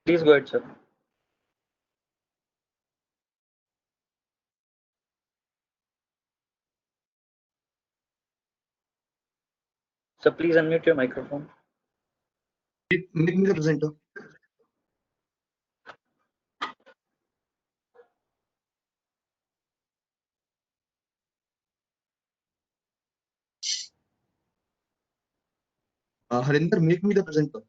Please go ahead, sir. So please unmute your microphone. Make me the presenter. Harinder, make me the presenter.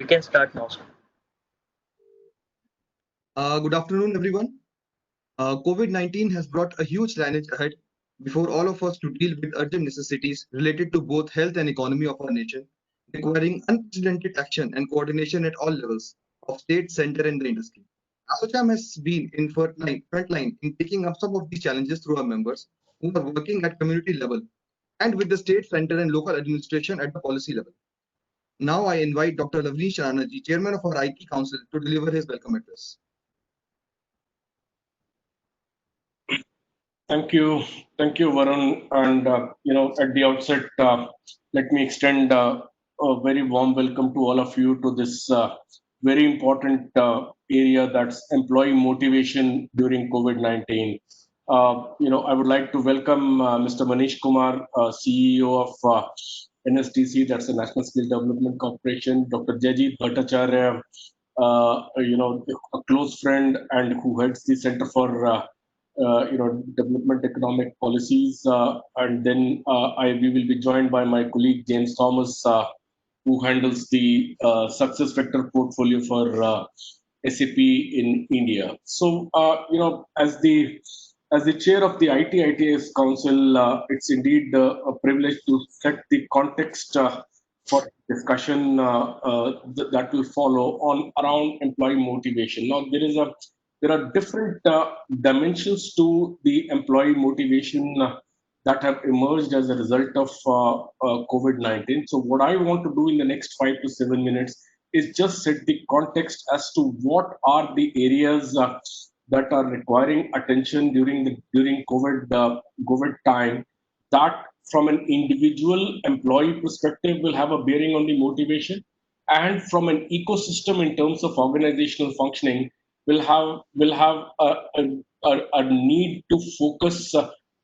We can start now, sir. Good afternoon, everyone. COVID-19 has brought a huge challenge ahead before all of us to deal with urgent necessities related to both health and economy of our nation, requiring unprecedented action and coordination at all levels of state, center, and the industry. ASSOCHAM has been in front line in taking up some of these challenges through our members who are working at community level and with the state, center, and local administration at the policy level. Now I invite Dr. Lavneesh Ranaji, Chairman of our IT Council, to deliver his welcome address. Thank you, Varun. And at the outset, let me extend a very warm welcome to all of you to this very important area, that's employee motivation during COVID-19. I would like to welcome Mr. Manish Kumar, CEO of NSTC, that's the National Skill Development Corporation, Dr. Jajit Bhattacharya, a close friend and who heads the Center for development economic policies, and then we will be joined by my colleague James Thomas, who handles the success factor portfolio for SAP in India. So, as the chair of the ITS Council, it's indeed a privilege to set the context for discussion that will follow on around employee motivation. Now, there are different dimensions to the employee motivation that have emerged as a result of COVID-19. So what I want to do in the next 5 to 7 minutes is just set the context as to what are the areas that are requiring attention during COVID time, that from an individual employee perspective will have a bearing on the motivation, and from an ecosystem in terms of organizational functioning will have a need to focus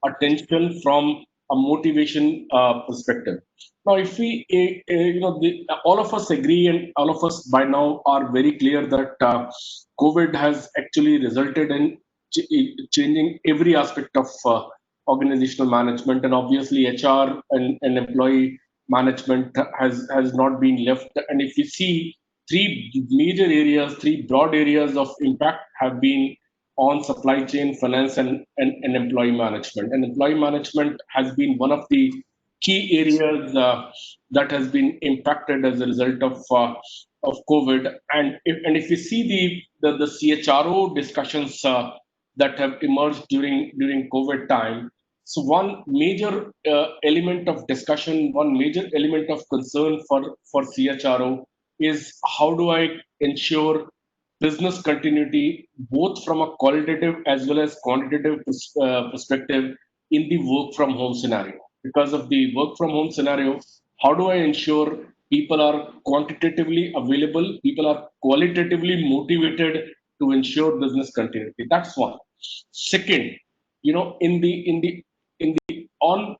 attention from a motivation perspective. Now, if we, all of us agree, and all of us by now are very clear that COVID has actually resulted in changing every aspect of organizational management, and obviously HR and employee management has not been left. And if you see, three broad areas of impact have been on supply chain, finance, and employee management. And employee management has been one of the key areas that has been impacted as a result of COVID. And if you see the CHRO discussions that have emerged during COVID time, so one major element of discussion, one major element of concern for CHRO is how do I ensure business continuity, both from a qualitative as well as quantitative perspective in the work from home scenario. Because of the work from home scenario, how do I ensure people are quantitatively available, people are qualitatively motivated to ensure business continuity? That's one. Second, in the on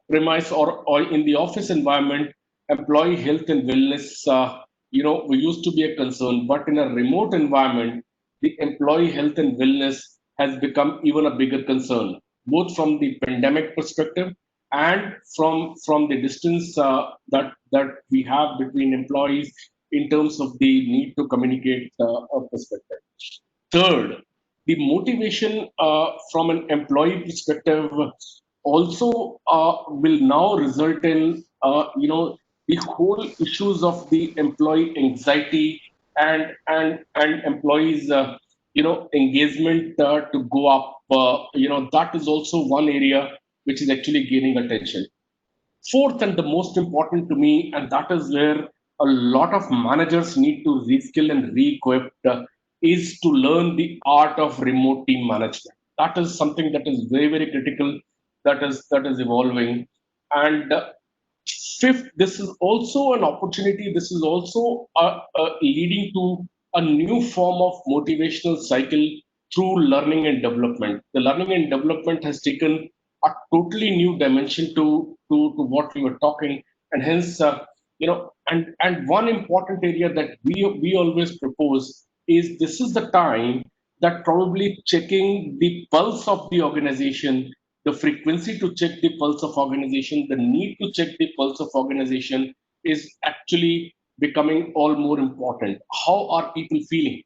premise or in the office environment, employee health and wellness, we used to be a concern, but in a remote environment, the employee health and wellness has become even a bigger concern, both from the pandemic perspective and from the distance that we have between employees in terms of the need to communicate perspective. Third, the motivation from an employee perspective also will now result in the whole issues of the employee anxiety and employees engagement to go up. That is also one area which is actually gaining attention. Fourth, and the most important to me, and that is where a lot of managers need to reskill and re-equip, is to learn the art of remote team management. That is something that is very, very critical. That is evolving. And fifth, this is also an opportunity. This is also leading to a new form of motivational cycle through learning and development. The learning and development has taken a totally new dimension to what we were talking, and hence, and one important area that we always propose is this is the time that probably checking the pulse of the organization, the frequency to check the pulse of organization, the need to check the pulse of organization is actually becoming all more important. How are people feeling?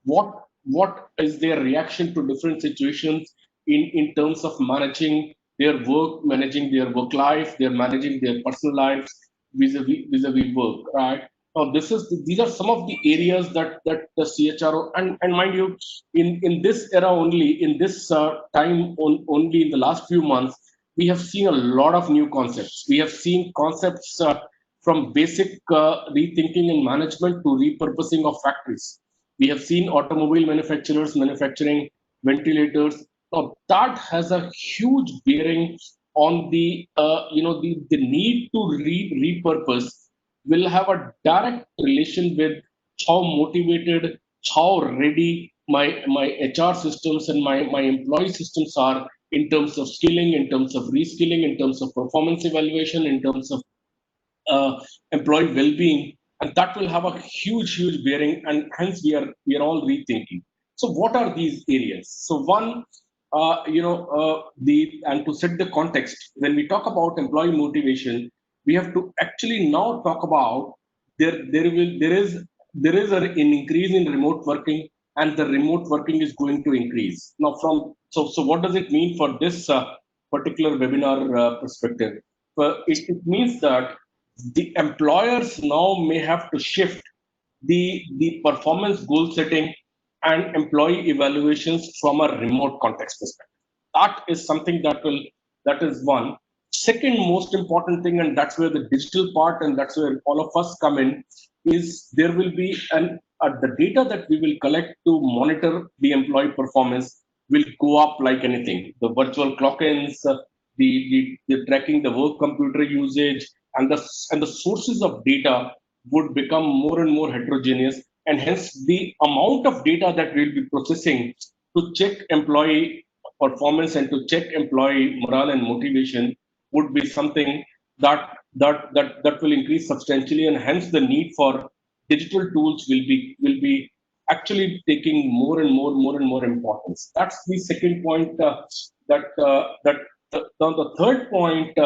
What is their reaction to different situations in terms of managing their work, managing their work life, they're managing their personal lives vis-a-vis work, right? Now, these are some of the areas that the CHRO, and mind you, in this era only, in this time only in the last few months, we have seen a lot of new concepts. We have seen concepts from basic rethinking and management to repurposing of factories. We have seen automobile manufacturers manufacturing ventilators. Now that has a huge bearing on the need to repurpose will have a direct relation with how motivated, how ready my HR systems and my employee systems are in terms of skilling, in terms of reskilling, in terms of performance evaluation, in terms of employee well-being, and that will have a huge bearing, and hence we are all rethinking. So what are these areas? So one, the and to set the context, when we talk about employee motivation, we have to actually now talk about there is an increase in remote working, and the remote working is going to increase now from. So what does it mean for this particular webinar perspective? It means that the employers now may have to shift the performance goal setting and employee evaluations from a remote context perspective. That is something that is one. Second most important thing, and that's where the digital part and that's where all of us come in, is there will be the data that we will collect to monitor the employee performance will go up like anything. The virtual clock-ins, the tracking the work computer usage, and the sources of data would become more and more heterogeneous, and hence the amount of data that we'll be processing to check employee performance and to check employee morale and motivation would be something that will increase substantially, and hence the need for digital tools will be actually taking more and more importance. That's the second point. The third point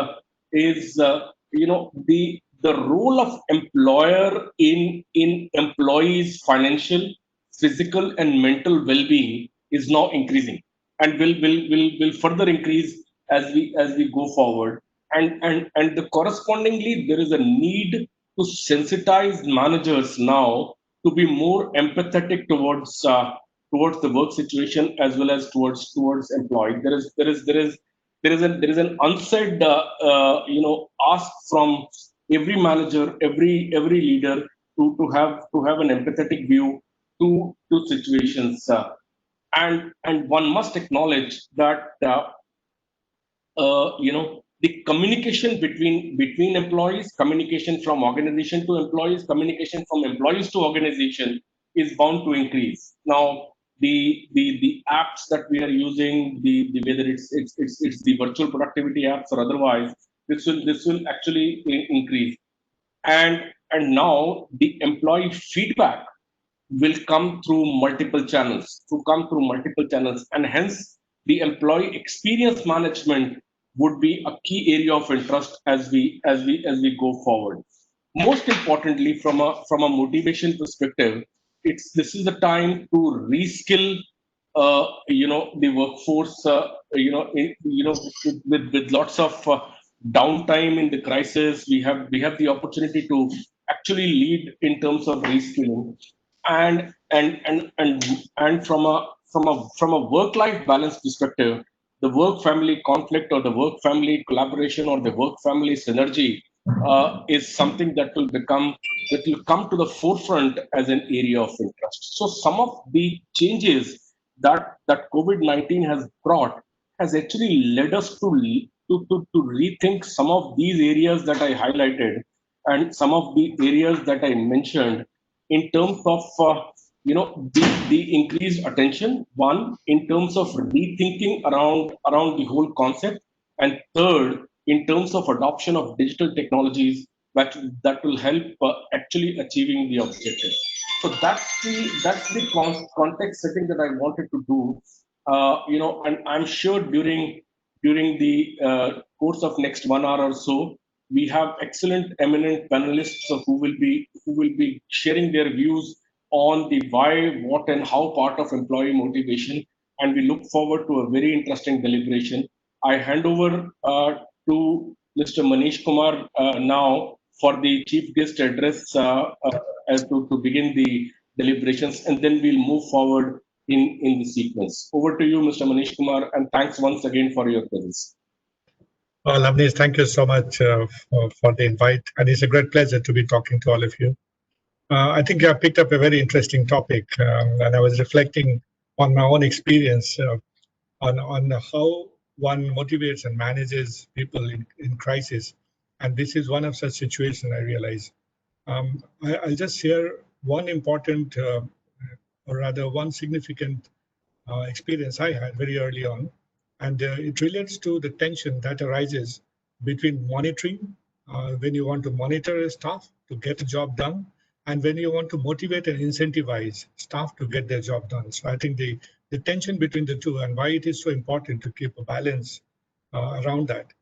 is the role of employer in employees' financial, physical, and mental well-being is now increasing, and will further increase as we go forward. And correspondingly, there is a need to sensitize managers now to be more empathetic towards the work situation as well as towards employee. There is an unsaid ask from every manager, every leader to have an empathetic view to situations, and one must acknowledge that the communication between employees, communication from organization to employees, communication from employees to organization is bound to increase. Now, the apps that we are using, the whether it's the virtual productivity apps or otherwise, this will actually increase. And now the employee feedback will come through multiple channels, and hence the employee experience management would be a key area of interest as we go forward. Most importantly, from a motivation perspective, this is the time to reskill the workforce, with lots of downtime in the crisis. We have the opportunity to actually lead in terms of reskilling, and from a work-life balance perspective, the work-family conflict or the work-family collaboration or the work-family synergy is something that will come to the forefront as an area of interest. So some of the changes that COVID-19 has brought has actually led us to rethink some of these areas that I highlighted and some of the areas that I mentioned in terms of the increased attention. One, in terms of rethinking around the whole concept, and third, in terms of adoption of digital technologies that will help actually achieving the objective. So that's the context setting that I wanted to do. And I'm sure during the course of next 1 hour or so, we have excellent, eminent panelists who will be sharing their views on the why, what, and how part of employee motivation. And we look forward to a very interesting deliberation. I hand over to Mr. Manish Kumar now for the chief guest address as to begin the deliberations, and then we'll move forward in the sequence. Over to you, Mr. Manish Kumar, and thanks once again for your presence. Well, Avnish, thank you so much for the invite, and it's a great pleasure to be talking to all of you. I think you have picked up a very interesting topic, and I was reflecting on my own experience on how one motivates and manages people in crisis, and this is one of such situations. I realize. I'll just share one important, or rather, one significant experience I had very early on, and it relates to the tension that arises between monitoring, when you want to monitor a staff to get a job done, and when you want to motivate and incentivize staff to get their job done. So I think the tension between the two and why it is so important to keep a balance around that.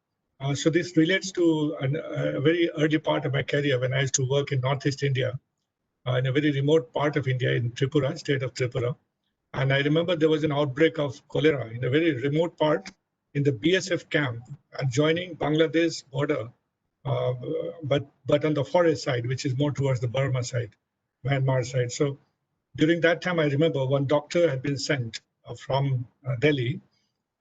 So this relates to a very early part of my career when I used to work in Northeast India, in a very remote part of India in Tripura, state of Tripura. And I remember there was an outbreak of cholera in a very remote part in the BSF camp adjoining Bangladesh border, uh, but on the forest side, which is more towards the Burma side, Myanmar side. So during that time, I remember one doctor had been sent from Delhi,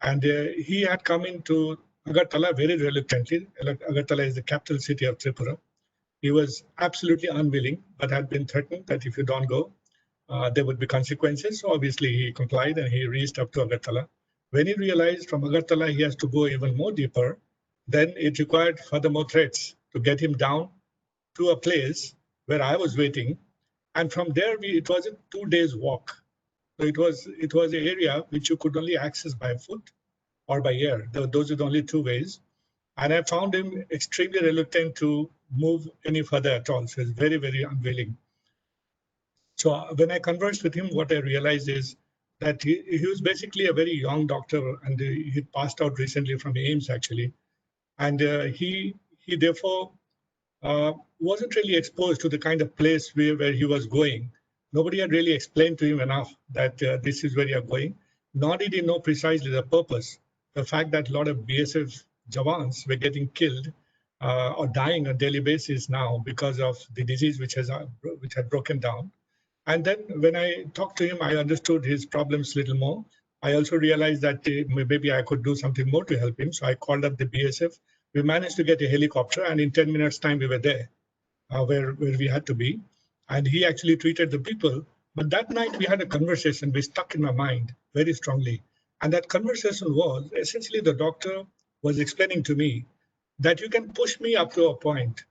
and he had come into Agartala very reluctantly. Agartala is the capital city of Tripura. He was absolutely unwilling, but had been threatened that if you don't go, there would be consequences. So obviously he complied and he reached up to Agartala. When he realized from Agartala he has to go even more deeper, then it required furthermore threats to get him down to a place where I was waiting. And from there, it was a 2 days walk. So it was an area which you could only access by foot or by air. Those are the only two ways. And I found him extremely reluctant to move any further at all. So he's very, very unwilling. So when I conversed with him, what I realized is that he was basically a very young doctor, and he passed out recently from AIMS actually. And he therefore wasn't really exposed to the kind of place where he was going. Nobody had really explained to him enough that this is where you're going, nor did he know precisely the purpose. The fact that a lot of BSF Jawans were getting killed or dying on a daily basis now because of the disease which had broken down. And then when I talked to him, I understood his problems a little more. I also realized that maybe I could do something more to help him. So I called up the BSF. We managed to get a helicopter, and in 10 minutes time, we were there where we had to be. And he actually treated the people. But that night we had a conversation which stuck in my mind very strongly. And that conversation was essentially the doctor was explaining to me that you can push me up to a point,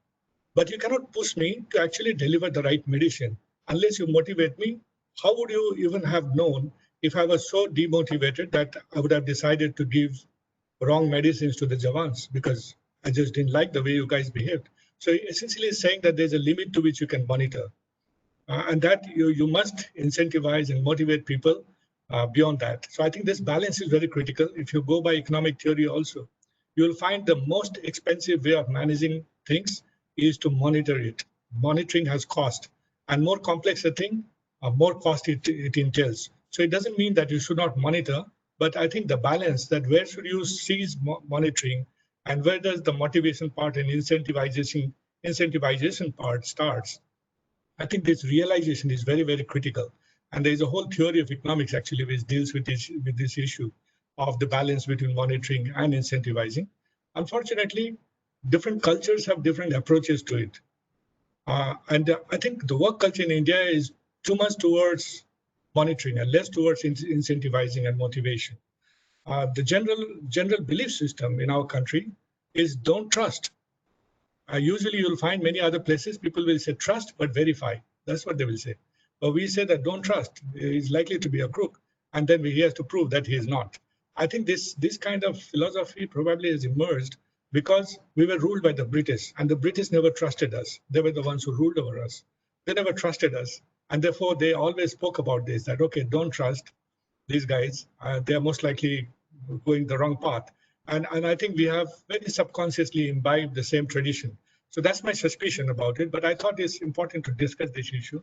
but you cannot push me to actually deliver the right medicine. Unless you motivate me, how would you even have known if I was so demotivated that I would have decided to give wrong medicines to the Jawans because I just didn't like the way you guys behaved. So essentially saying that there's a limit to which you can monitor, and that you must incentivize and motivate people beyond that. So I think this balance is very critical. If you go by economic theory also, you'll find the most expensive way of managing things is to monitor it. Monitoring has cost, and more complex a thing, more cost it entails. So it doesn't mean that you should not monitor, but I think the balance that where should you cease monitoring and where does the motivation part and incentivization part starts. I think this realization is very, very critical. And there's a whole theory of economics actually which deals with this issue of the balance between monitoring and incentivizing. Unfortunately, different cultures have different approaches to it. And I think the work culture in India is too much towards monitoring and less towards incentivizing and motivation. The general belief system in our country is don't trust. Usually you'll find many other places people will say trust but verify. That's what they will say. But we say that don't trust. He's likely to be a crook, and then he has to prove that he is not. I think this kind of philosophy probably has emerged because we were ruled by the British, and the British never trusted us. They were the ones who ruled over us. They never trusted us, and therefore they always spoke about this, that okay, don't trust these guys. They are most likely going the wrong path. And I think we have very subconsciously imbibed the same tradition. So that's my suspicion about it. But I thought it's important to discuss this issue.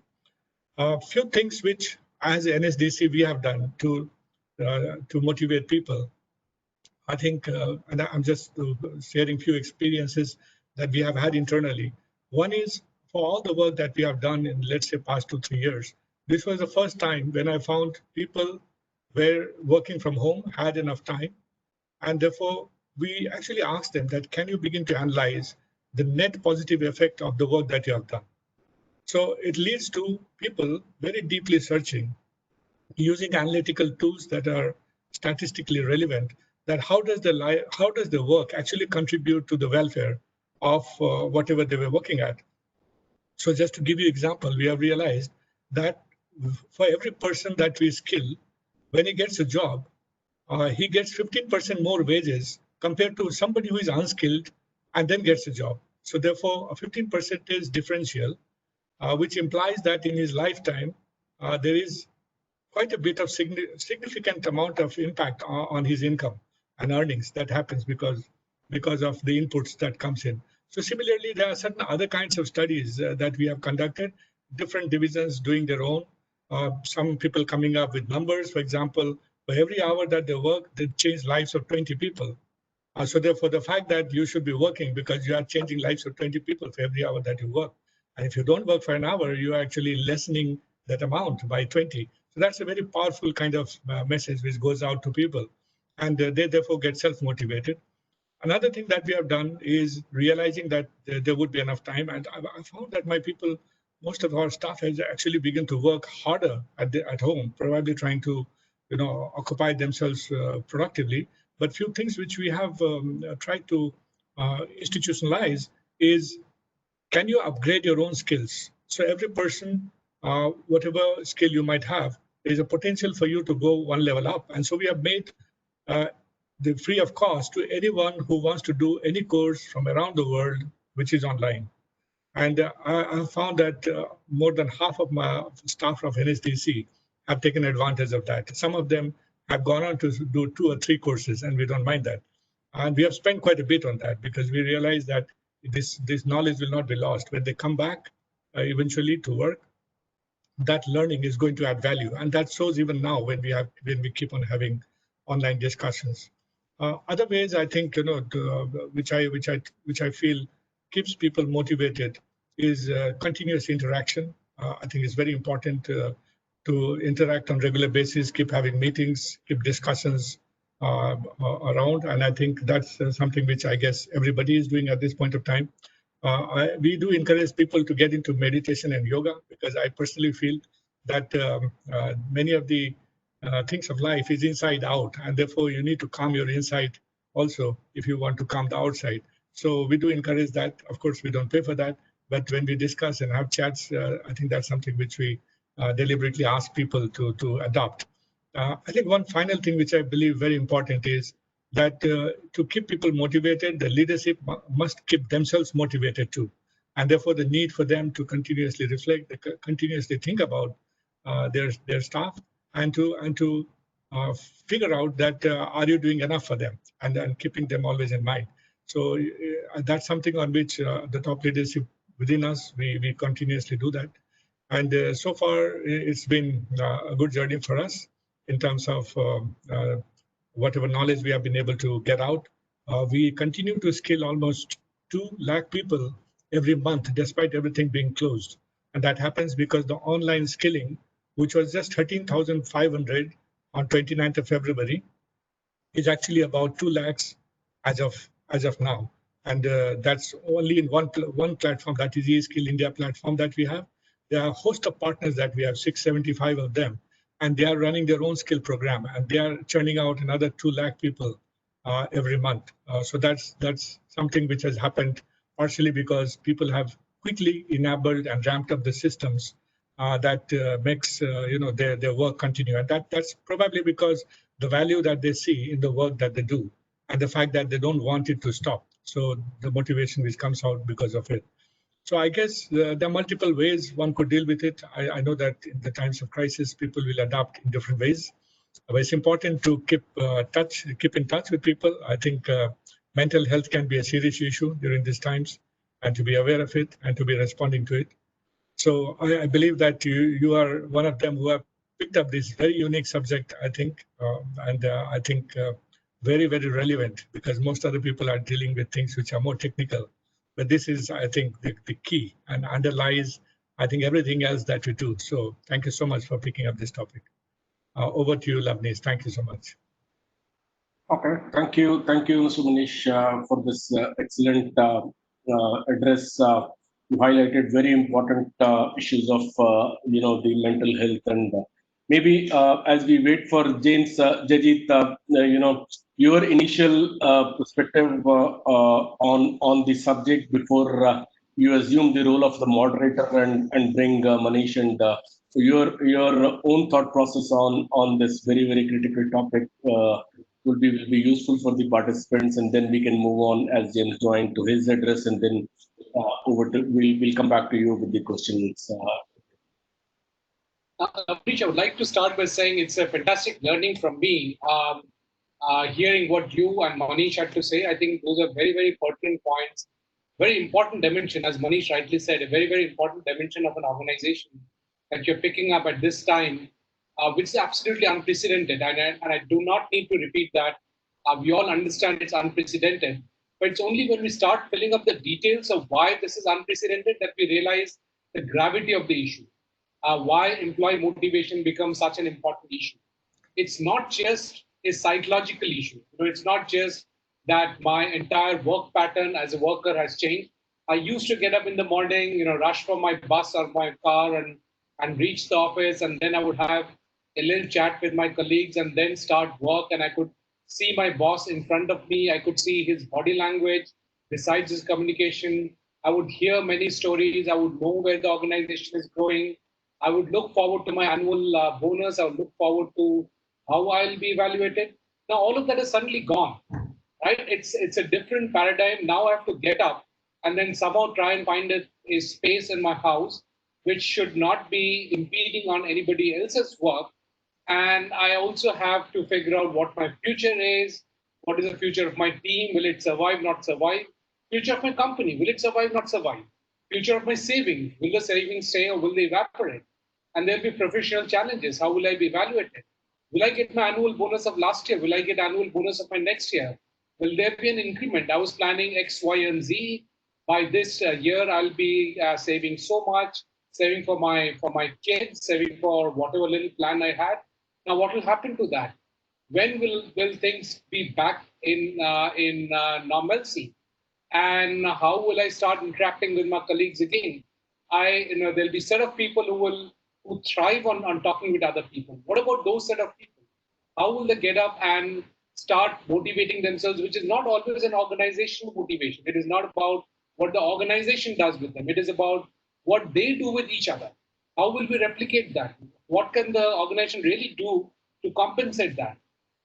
A few things which, as NSDC, we have done to motivate people. I think, and I'm just sharing few experiences that we have had internally. One is for all the work that we have done in, let's say, past 2-3 years. This was the first time when I found people were working from home, had enough time, and therefore we actually asked them that, can you begin to analyze the net positive effect of the work that you have done? So it leads to people very deeply searching, using analytical tools that are statistically relevant, that how does the work actually contribute to the welfare of whatever they were working at. So just to give you an example, we have realized that for every person that we skill, when he gets a job, he gets 15% more wages compared to somebody who is unskilled and then gets a job. So therefore, a 15% differential, which implies that in his lifetime, there is quite a bit of significant amount of impact on his income and earnings that happens because of the inputs that comes in. So similarly, there are certain other kinds of studies that we have conducted, different divisions doing their own, some people coming up with numbers. For example, for every hour that they work, they change lives of 20 people. So therefore, the fact that you should be working because you are changing lives of 20 people for every hour that you work. And if you don't work for an hour, you are actually lessening that amount by 20. So that's a very powerful kind of message which goes out to people. And they therefore get self-motivated. Another thing that we have done is realizing that there would be enough time. And I found that my people, most of our staff has actually begun to work harder at home, probably trying to, occupy themselves productively. But few things which we have tried to institutionalize is, can you upgrade your own skills? So every person, whatever skill you might have, there is a potential for you to go one level up. And so we have made the free of cost to anyone who wants to do any course from around the world, which is online. And I found that more than half of my staff of NSDC have taken advantage of that. Some of them have gone on to do 2 or 3 courses, and we don't mind that. And we have spent quite a bit on that because we realize that this knowledge will not be lost. When they come back eventually to work, that learning is going to add value. And that shows even now when we keep on having online discussions. Other ways, I think, which I feel keeps people motivated is continuous interaction. I think it's very important to interact on regular basis, keep having meetings, keep discussions around. And I think that's something which I guess everybody is doing at this point of time. We do encourage people to get into meditation and yoga because I personally feel that many of the things of life is inside out, and therefore you need to calm your inside also if you want to calm the outside. So we do encourage that. Of course, we don't pay for that, but when we discuss and have chats, I think that's something which we deliberately ask people to adopt. I think one final thing which I believe very important is that to keep people motivated, the leadership must keep themselves motivated too. And therefore the need for them to continuously reflect, continuously think about their staff and to figure out that are you doing enough for them, and then keeping them always in mind. So that's something on which the top leadership within us, we continuously do that. And so far, it's been a good journey for us. in terms of whatever knowledge we have been able to get out. We continue to skill almost 2 lakh people every month, despite everything being closed. And that happens because the online skilling, which was just 13,500 on 29th of February, is actually about 2 lakhs as of now. And that's only in one platform, that is eSkill India platform that we have. There are a host of partners that we have, 675 of them, and they are running their own skill program, and they are churning out another 2 lakh people every month. So that's something which has happened partially because people have quickly enabled and ramped up the systems that makes their work continue, and that's probably because the value that they see in the work that they do, and the fact that they don't want it to stop. So the motivation which comes out because of it. So I guess there are multiple ways one could deal with it. I know that in the times of crisis, people will adapt in different ways. But it's important to keep in touch with people. I think mental health can be a serious issue during these times, and to be aware of it and to be responding to it. So I believe that you are one of them who have picked up this very unique subject, I think, and I think very, very relevant, because most other people are dealing with things which are more technical. But this is, I think, the key and underlies, I think, everything else that we do. So thank you so much for picking up this topic. Over to you, Lavneesh. Thank you so much. Okay, thank you, Mr. Manish, for this excellent address. You highlighted very important issues of the mental health, and maybe as we wait for James, Jajit, your initial perspective on the subject before you assume the role of the moderator and bring Manish, and so your own thought process on this very, very critical topic will be useful for the participants, and then we can move on as James joined to his address, and then we'll come back to you with the questions. Preach, I would like to start by saying it's a fantastic learning from me. Hearing what you and Manish had to say, I think those are very, very pertinent points. Very important dimension, as Manish rightly said, a very, very important dimension of an organization that you're picking up at this time, which is absolutely unprecedented. And I do not need to repeat that. We all understand it's unprecedented. But it's only when we start filling up the details of why this is unprecedented that we realize the gravity of the issue. Why employee motivation becomes such an important issue. It's not just a psychological issue. It's not just that my entire work pattern as a worker has changed. I used to get up in the morning, rush for my bus or my car and reach the office, and then I would have a little chat with my colleagues and then start work, and I could see my boss in front of me. I could see his body language besides his communication. I would hear many stories. I would know where the organization is going. I would look forward to my annual bonus. I would look forward to how I'll be evaluated. Now, all of that is suddenly gone, right? It's a different paradigm. Now I have to get up and then somehow try and find a space in my house which should not be impeding on anybody else's work. And I also have to figure out what my future is. What is the future of my team? Will it survive, not survive? Future of my company, will it survive, not survive? Future of my savings, will the savings stay or will they evaporate? And there'll be professional challenges. How will I be evaluated? Will I get my annual bonus of last year? Will I get annual bonus of my next year? Will there be an increment? I was planning X, Y, and Z. By this year, I'll be saving so much, saving for my kids, saving for whatever little plan I had. Now, what will happen to that? When will things be back in normalcy? And how will I start interacting with my colleagues again? There'll be a set of people who thrive on talking with other people. What about those set of people? How will they get up and start motivating themselves, which is not always an organizational motivation. It is not about what the organization does with them. It is about what they do with each other. How will we replicate that? What can the organization really do to compensate that?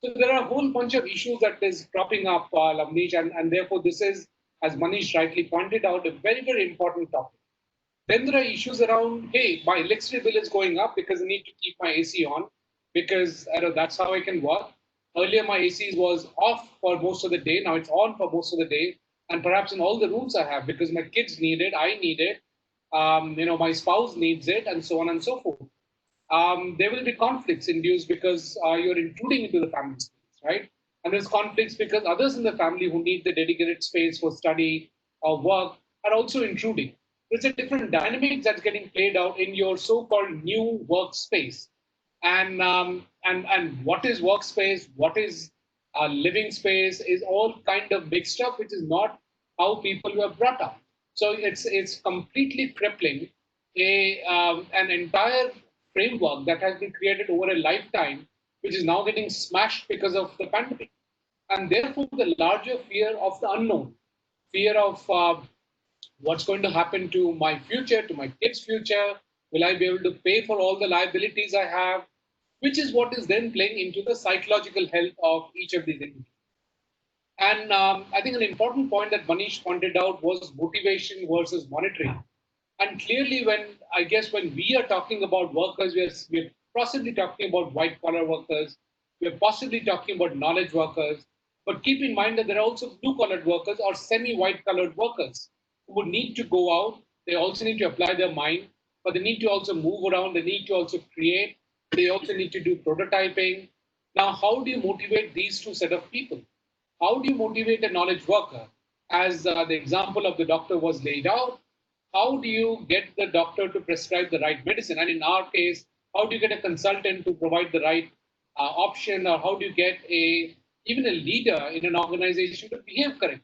So there are a whole bunch of issues that is cropping up, Lavneesh, and therefore this is, as Manish rightly pointed out, a very, very important topic. Then there are issues around, hey, my electricity bill is going up because I need to keep my AC on because that's how I can work. Earlier, my AC was off for most of the day. Now it's on for most of the day. And perhaps in all the rooms I have because my kids need it, I need it, my spouse needs it, and so on and so forth. there will be conflicts induced because you're intruding into the family space, right? And there's conflicts because others in the family who need the dedicated space for study or work are also intruding. It's a different dynamic that's getting played out in your so-called new workspace. And what is workspace, what is living space is all kind of mixed up, which is not how people were brought up. So it's completely crippling an entire framework that has been created over a lifetime, which is now getting smashed because of the pandemic. And therefore, the larger fear of the unknown, fear of what's going to happen to my future, to my kids' future, will I be able to pay for all the liabilities I have, which is what is then playing into the psychological health of each of these individuals. And I think an important point that Manish pointed out was motivation versus monitoring. And clearly, when we are talking about workers, we're possibly talking about white collar workers, we're possibly talking about knowledge workers. But keep in mind that there are also blue collared workers or semi white collared workers who would need to go out. They also need to apply their mind, but they need to also move around. They need to also create. They also need to do prototyping. Now, how do you motivate these two set of people? How do you motivate a knowledge worker? As the example of the doctor was laid out, how do you get the doctor to prescribe the right medicine? And in our case, how do you get a consultant to provide the right option, or how do you get even a leader in an organization to behave correctly?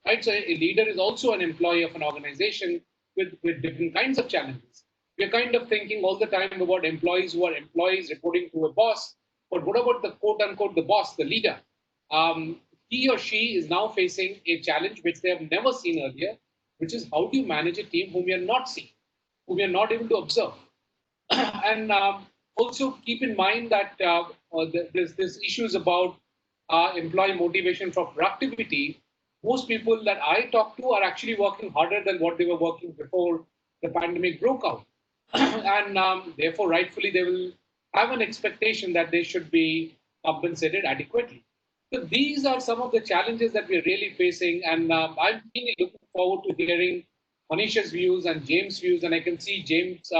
Right. So a leader is also an employee of an organization with different kinds of challenges. We're kind of thinking all the time about employees who are employees reporting to a boss, but what about the quote unquote the boss, the leader? He or she is now facing a challenge which they have never seen earlier, which is how do you manage a team whom you are not seeing, whom you are not able to observe? And also keep in mind that there's issues about employee motivation for productivity. Most people that I talk to are actually working harder than what they were working before the pandemic broke out. And therefore, rightfully, they will have an expectation that they should be compensated adequately. So these are some of the challenges that we're really facing, and I'm really looking forward to hearing Manisha's views and James' views. And I can see James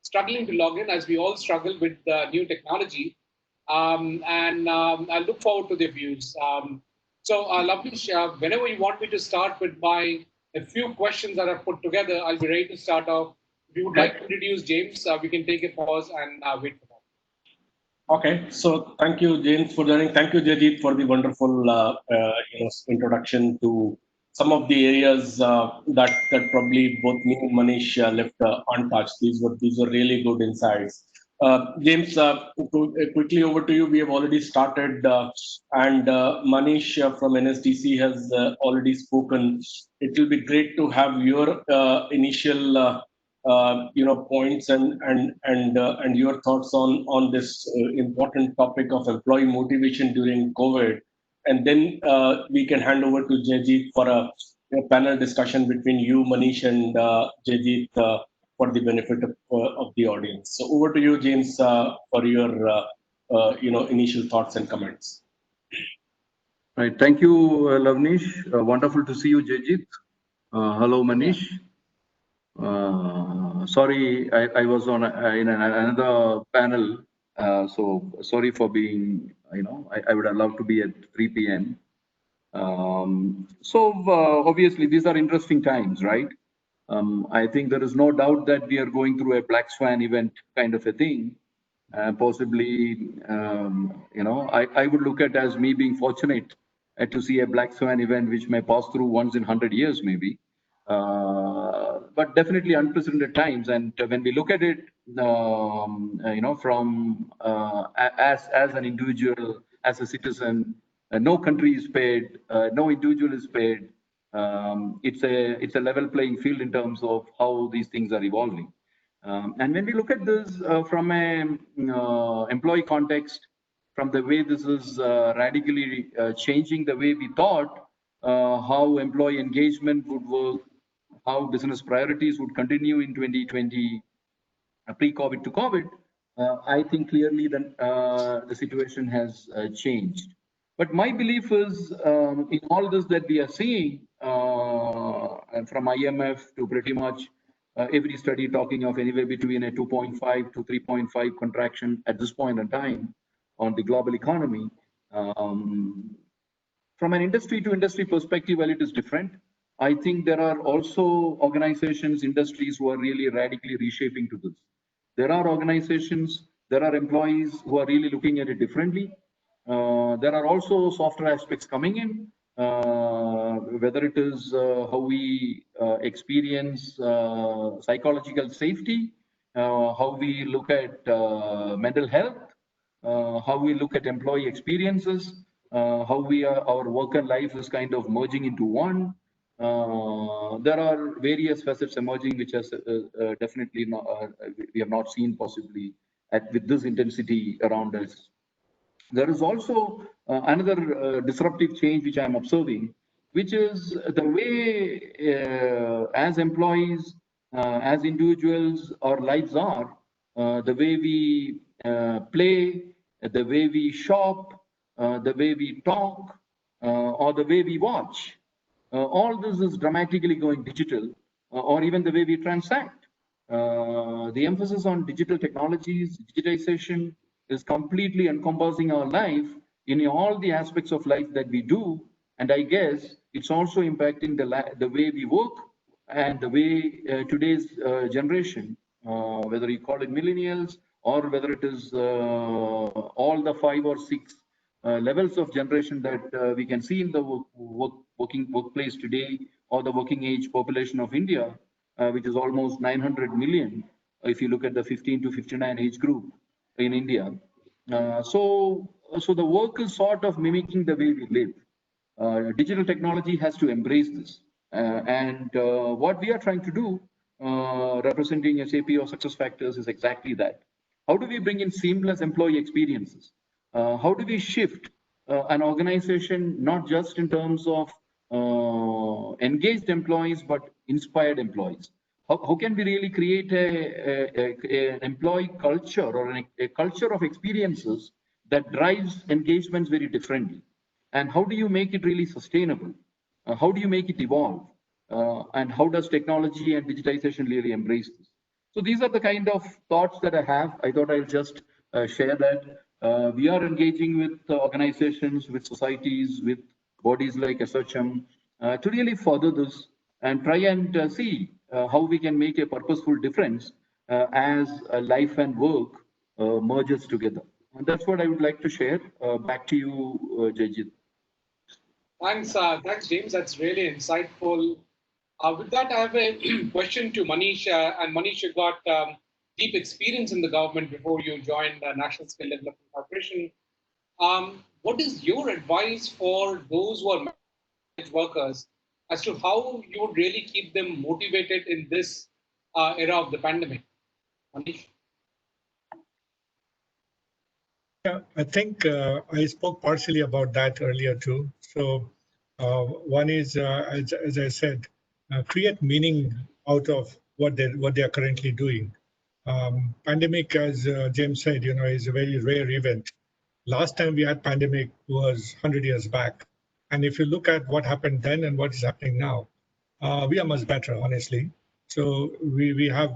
struggling to log in, as we all struggle with new technology. And I look forward to their views. Lavnish, whenever you want me to start with a few questions that I've put together, I'll be ready to start off. If you would like to introduce James, we can take a pause and wait for that. Okay, so thank you, James, for joining. Thank you, Jajit, for the wonderful introduction to some of the areas that probably both me and Manish left untouched. These were really good insights. James, quickly over to you. We have already started, and Manish from NSDC has already spoken. It will be great to have your initial points and your thoughts on this important topic of employee motivation during COVID, and then we can hand over to Jajit for a panel discussion between you, Manish, and Jajit for the benefit of the audience. So over to you, James, for your initial thoughts and comments. Right. Thank you, Lavnish. Wonderful to see you, Jajit. Hello, Manish. Sorry, I was on in another panel, so sorry for being, I would have loved to be at 3 p.m. Obviously these are interesting times, right? I think there is no doubt that we are going through a black swan event kind of a thing. Possibly, I would look at as me being fortunate to see a black swan event which may pass through once in 100 years, maybe. But definitely unprecedented times. And when we look at it, from as an individual, as a citizen, no country is paid, no individual is paid. It's a level playing field in terms of how these things are evolving. And when we look at this from a employee context, from the way this is radically changing the way we thought how employee engagement would work, how business priorities would continue in 2020, pre-COVID to COVID, I think clearly that the situation has changed. But my belief is in all this that we are seeing, from IMF to pretty much Every study talking of anywhere between a 2.5 to 3.5 contraction at this point in time on the global economy. Um, from an industry to industry perspective, well, it is different. I think there are also organizations, industries who are really radically reshaping to this. There are organizations, there are employees who are really looking at it differently. There are also softer aspects coming in, whether it is how we experience psychological safety, how we look at mental health, how we look at employee experiences, how our work and life is kind of merging into one. There are various facets emerging which has definitely not, we have not seen possibly with this intensity around us. There is also another disruptive change which I am observing, which is the way as employees, as individuals, our lives are, the way we play, the way we shop, the way we talk, or the way we watch. All this is dramatically going digital, or even the way we transact. The emphasis on digital technologies, digitization is completely encompassing our life in all the aspects of life that we do. And I guess it's also impacting the way we work and the way today's generation, whether you call it millennials or whether it is all the 5 or 6 levels of generation that we can see in the workplace today, or the working age population of India, which is almost 900 million, if you look at the 15 to 59 age group in India. So the work is sort of mimicking the way we live. Digital technology has to embrace this. And what we are trying to do, representing SAP or SuccessFactors, is exactly that. How do we bring in seamless employee experiences? How do we shift an organization, not just in terms of engaged employees, but inspired employees? How can we really create an employee culture or a culture of experiences that drives engagements very differently? And how do you make it really sustainable? How do you make it evolve? And how does technology and digitization really embrace this? So these are the kind of thoughts that I have. I thought I'll just share that. We are engaging with organizations, with societies, with bodies like ASSOCHAM to really further this and try and see how we can make a purposeful difference as life and work merges together. And that's what I would like to share. Back to you, Jayjit. Thanks, James. That's really insightful. With that, I have a question to Manish. And Manish, you got deep experience in the government before you joined National Skill Development Corporation. What is your advice for those who are managed workers as to how you would really keep them motivated in this era of the pandemic? Manish? Yeah, I think I spoke partially about that earlier too. So one is, as I said, create meaning out of what they are currently doing. Pandemic, as James said, is a very rare event. Last time we had pandemic was 100 years back, and if you look at what happened then and what is happening now, we are much better, honestly. So we have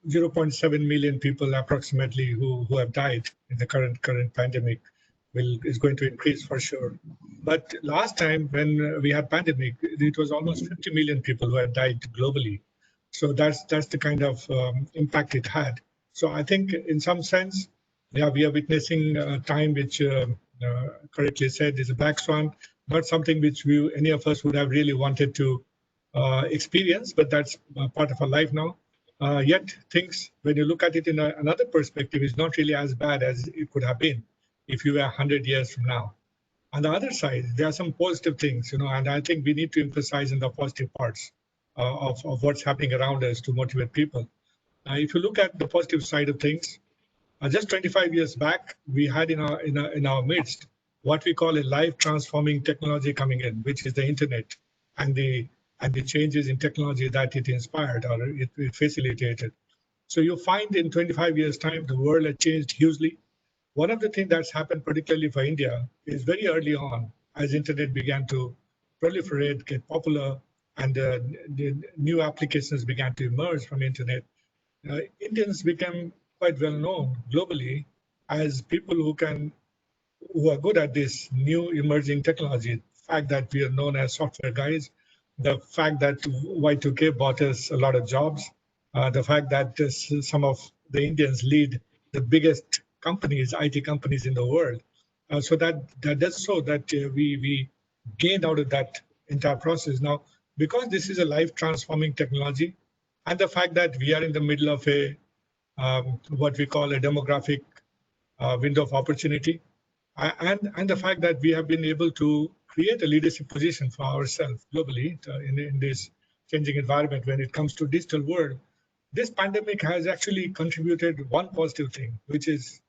0.7 million people approximately who have died in the current pandemic. Is going to increase for sure. But last time when we had pandemic, it was almost 50 million people who had died globally. So that's the kind of impact it had. So I think in some sense, yeah, we are witnessing a time which correctly said is a black swan, not something which any of us would have really wanted to experience, but that's part of our life now. Yet things, when you look at it in another perspective, is not really as bad as it could have been if you were 100 years from now. On the other side, there are some positive things, and I think we need to emphasize in the positive parts of what's happening around us to motivate people. If you look at the positive side of things, just 25 years back, we had in our midst what we call a life transforming technology coming in, which is the internet and the changes in technology that it inspired or it facilitated. So you find in 25 years' time, the world has changed hugely. One of the things that's happened, particularly for India, is very early on, as internet began to proliferate, get popular, and the new applications began to emerge from internet, Indians became quite well known globally as people who are good at this new emerging technology. The fact that we are known as software guys, the fact that Y2K bought us a lot of jobs, the fact that some of the Indians lead the biggest companies, IT companies in the world. So that does show that we gained out of that entire process. Now, because this is a life transforming technology, and the fact that we are in the middle of a what we call a demographic window of opportunity, and the fact that we have been able to create a leadership position for ourselves globally in this changing environment when it comes to digital world, this pandemic has actually contributed one positive thing, which is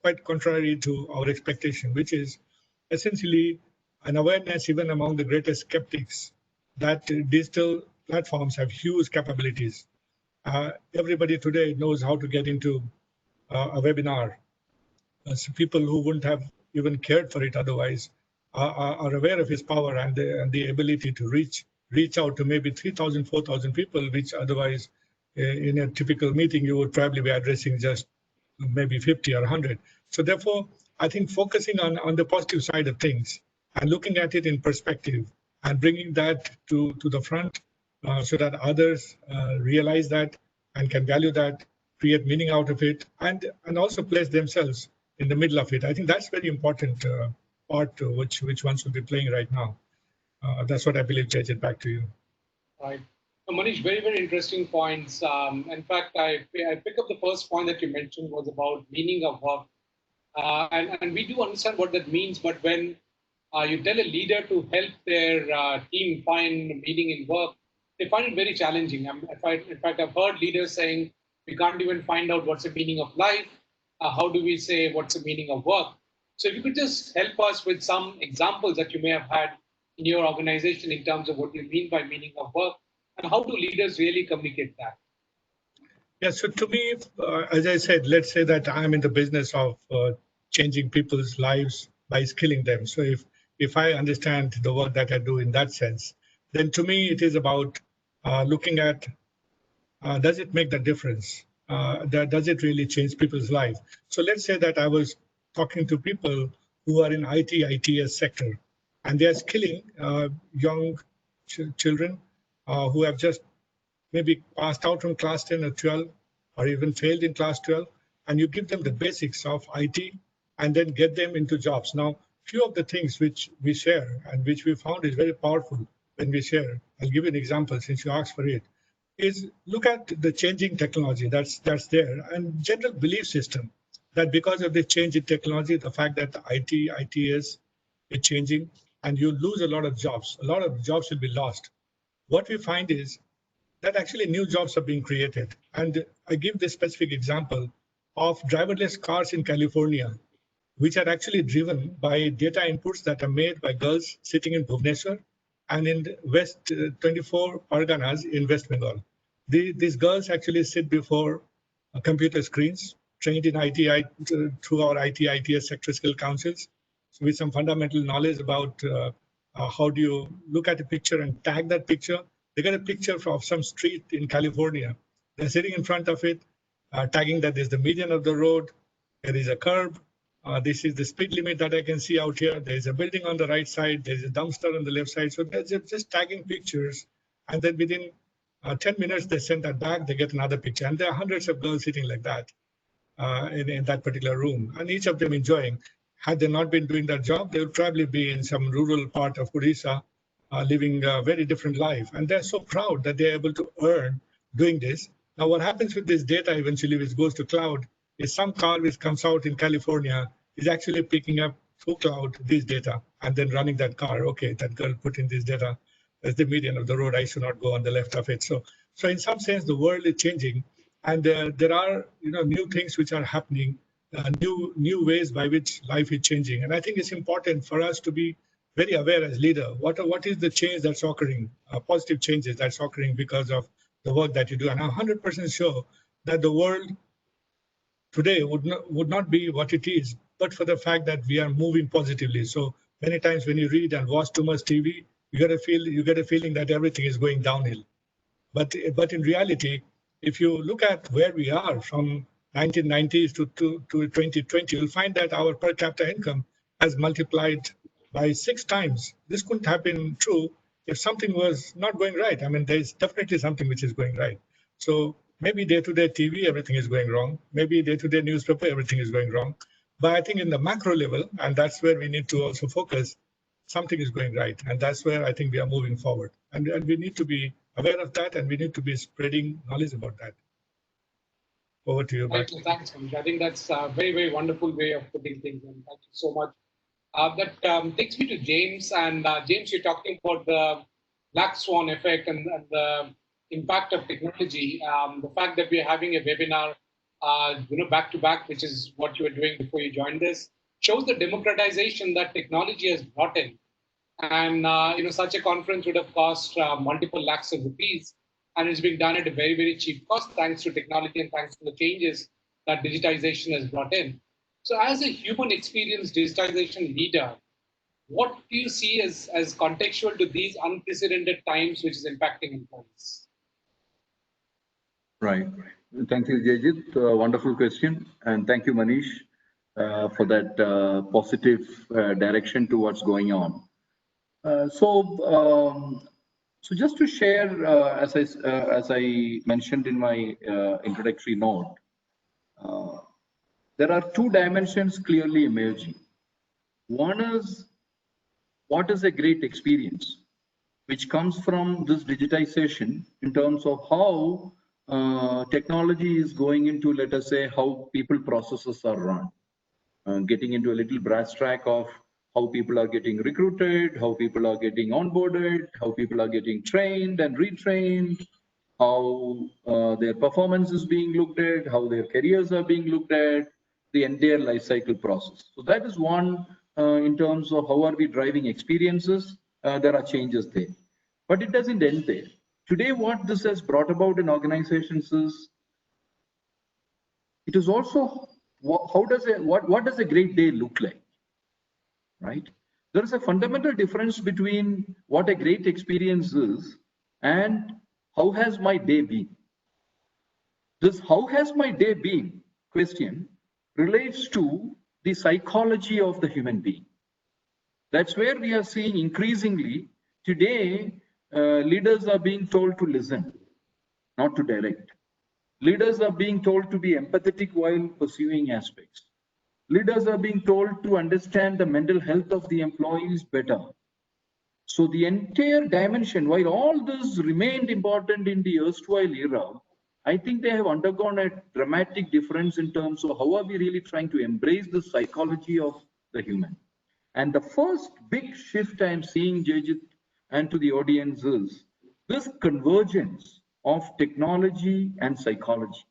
quite contrary to our expectation, which is essentially an awareness even among the greatest skeptics that digital platforms have huge capabilities. Everybody today knows how to get into a webinar. So people who wouldn't have even cared for it otherwise are aware of its power and the ability to reach out to maybe 3,000, 4,000 people, which otherwise in a typical meeting you would probably be addressing just maybe 50 or 100. So therefore, I think focusing on the positive side of things and looking at it in perspective and bringing that to the front so that others realize that and can value that, create meaning out of it, and also place themselves in the middle of it. I think that's very important part which one should be playing right now. That's what I believe, JJ. Back to you. Right. Manish, very, very interesting points. In fact, I pick up the first point that you mentioned was about meaning of work. And we do understand what that means, but when you tell a leader to help their team find meaning in work, they find it very challenging. In fact, I've heard leaders saying, we can't even find out what's the meaning of life. How do we say what's the meaning of work? So if you could just help us with some examples that you may have had in your organization in terms of what you mean by meaning of work, and how do leaders really communicate that? Yeah, so to me, as I said, let's say that I'm in the business of changing people's lives by skilling them. So if I understand the work that I do in that sense, then to me it is about looking at does it make the difference? Does it really change people's life? So let's say that I was talking to people who are in ITS sector, and they are skilling young children who have just maybe passed out from class 10 or 12, or even failed in class 12, and you give them the basics of IT and then get them into jobs. Now, few of the things which we share and which we found is very powerful when we share, I'll give you an example since you asked for it, is look at the changing technology that's there and general belief system that because of the change in technology, the fact that the ITS is changing and you lose a lot of jobs will be lost. What we find is that actually new jobs are being created. And I give this specific example of driverless cars in California, which are actually driven by data inputs that are made by girls sitting in Bhubaneswar and in West 24 Parganas in West Bengal. These girls actually sit before computer screens, trained in through our ITS sector skill councils, so with some fundamental knowledge about how do you look at a picture and tag that picture. They get a picture of some street in California. They're sitting in front of it, tagging that there's the median of the road, there is a curb, this is the speed limit that I can see out here. There's a building on the right side. There's a dumpster on the left side. So they're just tagging pictures. And then within 10 minutes, they send that back. They get another picture. And there are hundreds of girls sitting like that in that particular room. And each of them enjoying. Had they not been doing that job, they would probably be in some rural part of Odisha, living a very different life. And they're so proud that they're able to earn doing this. Now, what happens with this data eventually, which goes to cloud, is some car which comes out in California is actually picking up through cloud this data and then running that car. Okay, that girl put in this data as the median of the road. I should not go on the left of it. So in some sense, the world is changing, and there are new things which are happening, new ways by which life is changing. And I think it's important for us to be very aware as leader. What is the change that's occurring? Positive changes that's occurring because of the work that you do. And I'm 100% sure that the world today would not be what it is, but for the fact that we are moving positively. So many times when you read and watch too much TV, you get a feeling that everything is going downhill. But in reality, if you look at where we are from 1990s to 2020, you'll find that our per capita income has multiplied by 6 times. This couldn't have been true if something was not going right. I mean, there's definitely something which is going right. So maybe day-to-day TV, everything is going wrong. Maybe day-to-day newspaper, everything is going wrong. But I think in the macro level, and that's where we need to also focus, something is going right. And that's where I think we are moving forward. And we need to be aware of that, and we need to be spreading knowledge about that. Over to you, Thanks, Manish. I think that's a very, very wonderful way of putting things in. Thank you so much. That takes me to James. And James, you're talking about the black swan effect and the impact of technology. The fact that we're having a webinar, back to back, which is what you were doing before you joined this, shows the democratization that technology has brought in. And such a conference would have cost multiple lakhs of rupees, and it's being done at a very, very cheap cost thanks to technology and thanks to the changes that digitization has brought in. So as a human experience digitization leader, what do you see as contextual to these unprecedented times which is impacting employees? Right. Thank you, Jayjit. Wonderful question. And thank you, Manish, for that positive direction to what's going on. So just to share, as I mentioned in my introductory note, there are 2 dimensions clearly emerging. One is, what is a great experience, which comes from this digitization in terms of how technology is going into, let us say, how people processes are run, getting into a little brass track of how people are getting recruited, how people are getting onboarded, how people are getting trained and retrained, how their performance is being looked at, how their careers are being looked at, the entire life cycle process. So that is one in terms of how are we driving experiences. There are changes there, but it doesn't end there. Today, what this has brought about in organizations is, it is also, what does a great day look like, right? There is a fundamental difference between what a great experience is and how has my day been. This how has my day been question relates to the psychology of the human being. That's where we are seeing increasingly today, leaders are being told to listen, not to direct. Leaders are being told to be empathetic while pursuing aspects. Leaders are being told to understand the mental health of the employees better. So the entire dimension, while all this remained important in the erstwhile era, I think they have undergone a dramatic difference in terms of how are we really trying to embrace the psychology of the human. And the first big shift I'm seeing, Jayjit, and to the audience is this convergence of technology and psychology.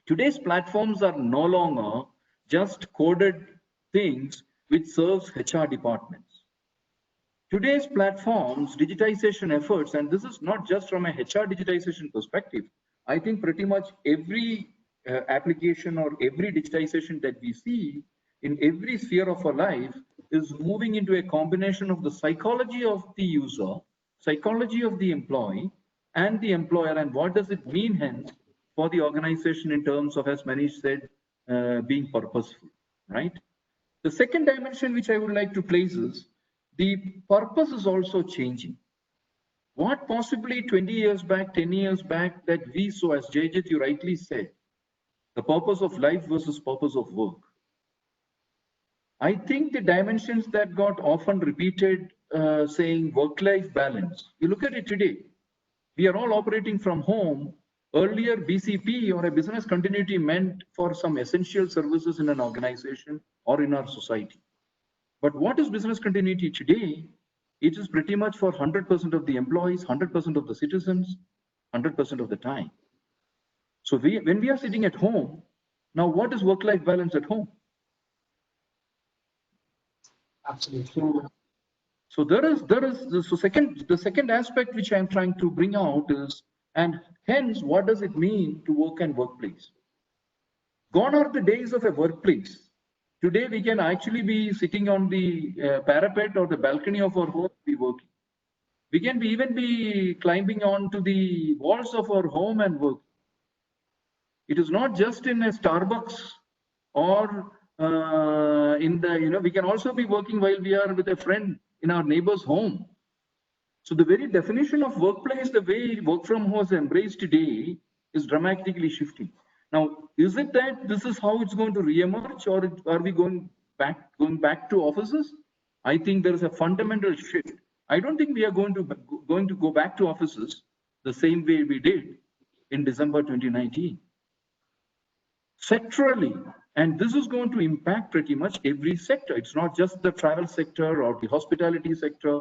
Today's platforms are no longer just coded things which serves HR departments. Today's platforms, digitization efforts, and this is not just from a HR digitization perspective. I think pretty much every application or every digitization that we see in every sphere of our life is moving into a combination of the psychology of the user, psychology of the employee, and the employer, and what does it mean hence for the organization in terms of, as Manish said, being purposeful, right? The second dimension which I would like to place is the purpose is also changing. What possibly 20 years back, 10 years back that we saw, as Jayjit, you rightly said, the purpose of life versus purpose of work. I think the dimensions that got often repeated saying work-life balance, you look at it today, we are all operating from home. Earlier, BCP or a business continuity meant for some essential services in an organization or in our society. But what is business continuity today? It is pretty much for 100% of the employees, 100% of the citizens, 100% of the time. So when we are sitting at home, now what is work-life balance at home? Absolutely. So the second aspect which I'm trying to bring out is, and hence what does it mean to work and workplace? Gone are the days of a workplace Today, we can actually be sitting on the parapet or the balcony of our home, be working. We can even be climbing onto the walls of our home and work. It is not just in a Starbucks or in the, we can also be working while we are with a friend in our neighbor's home. So the very definition of workplace, the way work from home is embraced today, is dramatically shifting. Now, is it that this is how it's going to reemerge, or are we going back to offices? I think there is a fundamental shift. I don't think we are going to go back to offices the same way we did in December 2019. Sectorally, and this is going to impact pretty much every sector. It's not just the travel sector or the hospitality sector.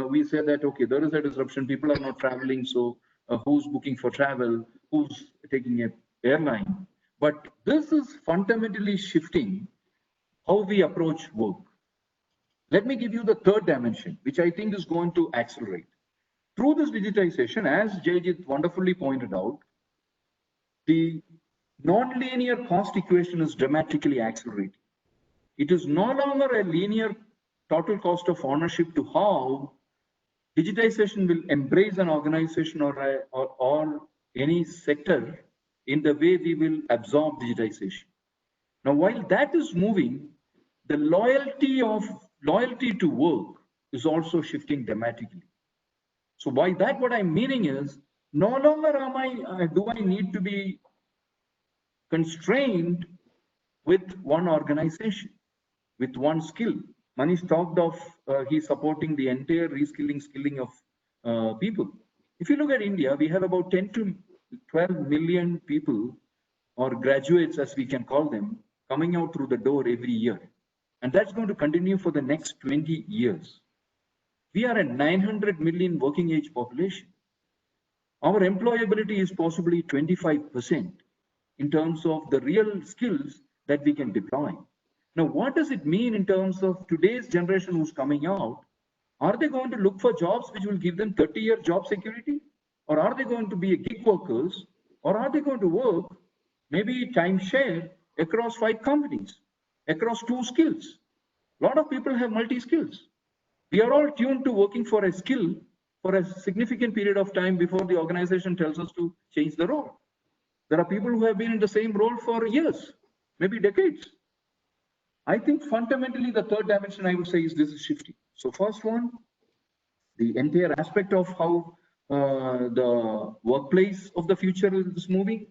We say that, okay, there is a disruption, people are not traveling, so who's booking for travel, who's taking an airline? But this is fundamentally shifting how we approach work. Let me give you the third dimension, which I think is going to accelerate. Through this digitization, as Jayjit wonderfully pointed out, the non-linear cost equation is dramatically accelerating. It is no longer a linear total cost of ownership to how digitization will embrace an organization or any sector in the way we will absorb digitization. Now, while that is moving, the loyalty to work is also shifting dramatically. So by that, what I'm meaning is, no longer do I need to be constrained with one organization, with one skill. Manish talked of he's supporting the entire reskilling, skilling of people. If you look at India, we have about 10 to 12 million people, or graduates as we can call them, coming out through the door every year. And that's going to continue for the next 20 years. We are a 900 million working age population. Our employability is possibly 25% in terms of the real skills that we can deploy. Now, what does it mean in terms of today's generation who's coming out? Are they going to look for jobs which will give them 30-year job security? Or are they going to be gig workers? Or are they going to work maybe timeshare across 5 companies, across 2 skills? A lot of people have multi-skills. We are all tuned to working for a skill for a significant period of time before the organization tells us to change the role. There are people who have been in the same role for years, maybe decades. I think fundamentally the third dimension I would say is this is shifting. So first one, the entire aspect of how the workplace of the future is moving.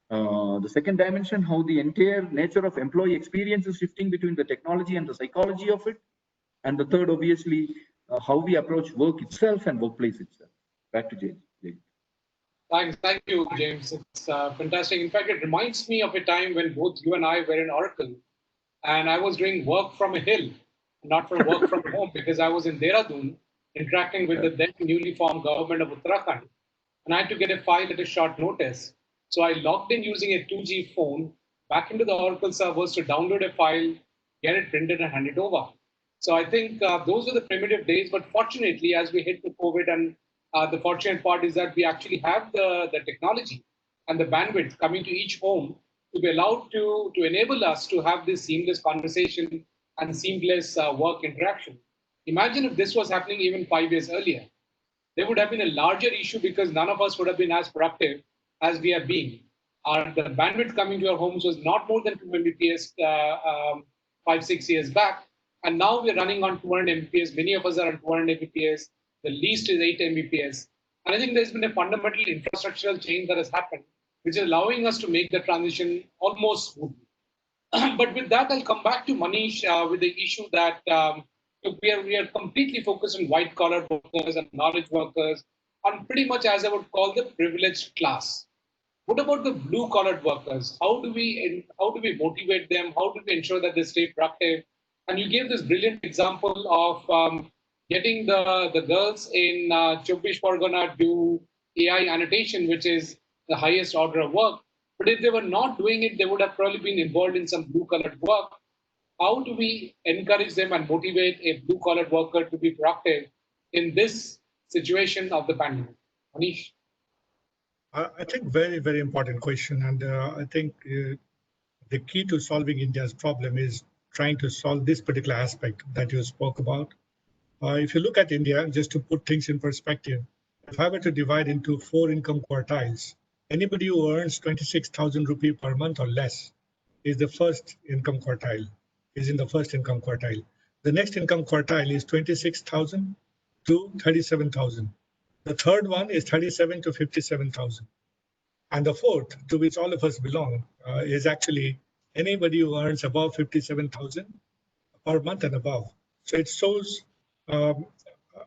The second dimension, how the entire nature of employee experience is shifting between the technology and the psychology of it. And the third, obviously, how we approach work itself and workplace itself. Back to James. Thanks. Thank you, James. It's fantastic. In fact, it reminds me of a time when both you and I were in Oracle, and I was doing work from a hill, not from work from home, because I was in Dehradun interacting with the then newly formed government of Uttarakhand, and I had to get a file at a short notice. So I logged in using a 2G phone back into the Oracle servers to download a file, get it printed, and hand it over. So I think those were the primitive days. But fortunately, as we hit the COVID, and the fortunate part is that we actually have the technology and the bandwidth coming to each home to be allowed to enable us to have this seamless conversation and seamless work interaction. Imagine if this was happening even 5 years earlier. There would have been a larger issue because none of us would have been as productive as we have been. The bandwidth coming to our homes was not more than 2 Mbps 5-6 years back. And now we're running on 200 Mbps. Many of us are on 200 Mbps. The least is 8 Mbps. And I think there's been a fundamental infrastructural change that has happened, which is allowing us to make the transition almost smoothly. But with that, I'll come back to Manish with the issue that we are completely focused on white-collar workers and knowledge workers, on pretty much as I would call the privileged class. What about the blue-collar workers? How do we motivate them? How do we ensure that they stay productive? And you gave this brilliant example of getting the girls in Chobbish Pargana do AI annotation, which is the highest order of work. But if they were not doing it, they would have probably been involved in some blue-collar work. How do we encourage them and motivate a blue-collar worker to be productive in this situation of the pandemic? Manish? I think very, very important question. And I think the key to solving India's problem is trying to solve this particular aspect that you spoke about. If you look at India, just to put things in perspective, if I were to divide into 4 income quartiles, anybody who earns 26,000 rupee per month or less is the first income quartile, is in the first income quartile. The next income quartile is 26,000 to 37,000. The third one is 37 to 57,000. And the fourth, to which all of us belong, is actually anybody who earns above 57,000 per month and above. So it shows um,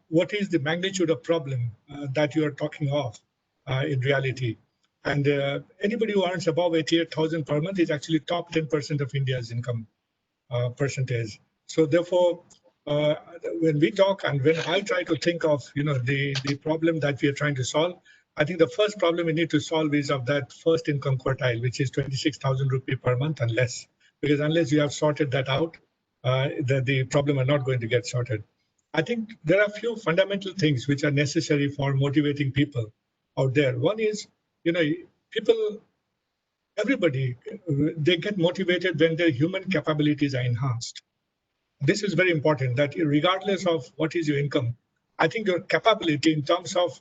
what is the magnitude of problem that you are talking of in reality. And anybody who earns above 88,000 per month is actually top 10% of India's income percentage. So therefore, when we talk and when I try to think of the problem that we are trying to solve, I think the first problem we need to solve is of that first income quartile, which is 26,000 rupee per month and less. Because unless you have sorted that out, the problem are not going to get sorted. I think there are a few fundamental things which are necessary for motivating people out there. One is, people, everybody, they get motivated when their human capabilities are enhanced. This is very important, that regardless of what is your income, I think your capability in terms of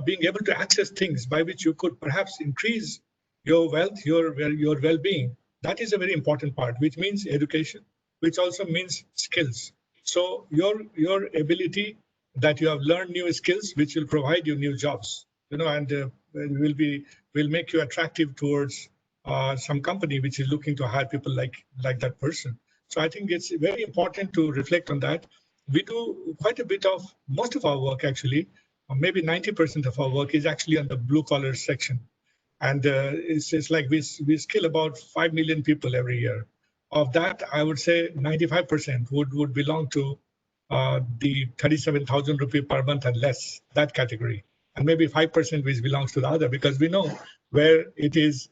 being able to access things by which you could perhaps increase your wealth, your well-being, that is a very important part, which means education, which also means skills. So your ability that you have learned new skills, which will provide you new jobs, and will make you attractive towards some company which is looking to hire people like that person. So I think it's very important to reflect on that. We do quite a bit of, most of our work actually, or maybe 90% of our work is actually on the blue collar section. And it's like we skill about 5 million people every year. Of that, I would say 95% would belong to the 37,000 rupee per month and less, that category. And maybe 5% which belongs to the other, because we know where it is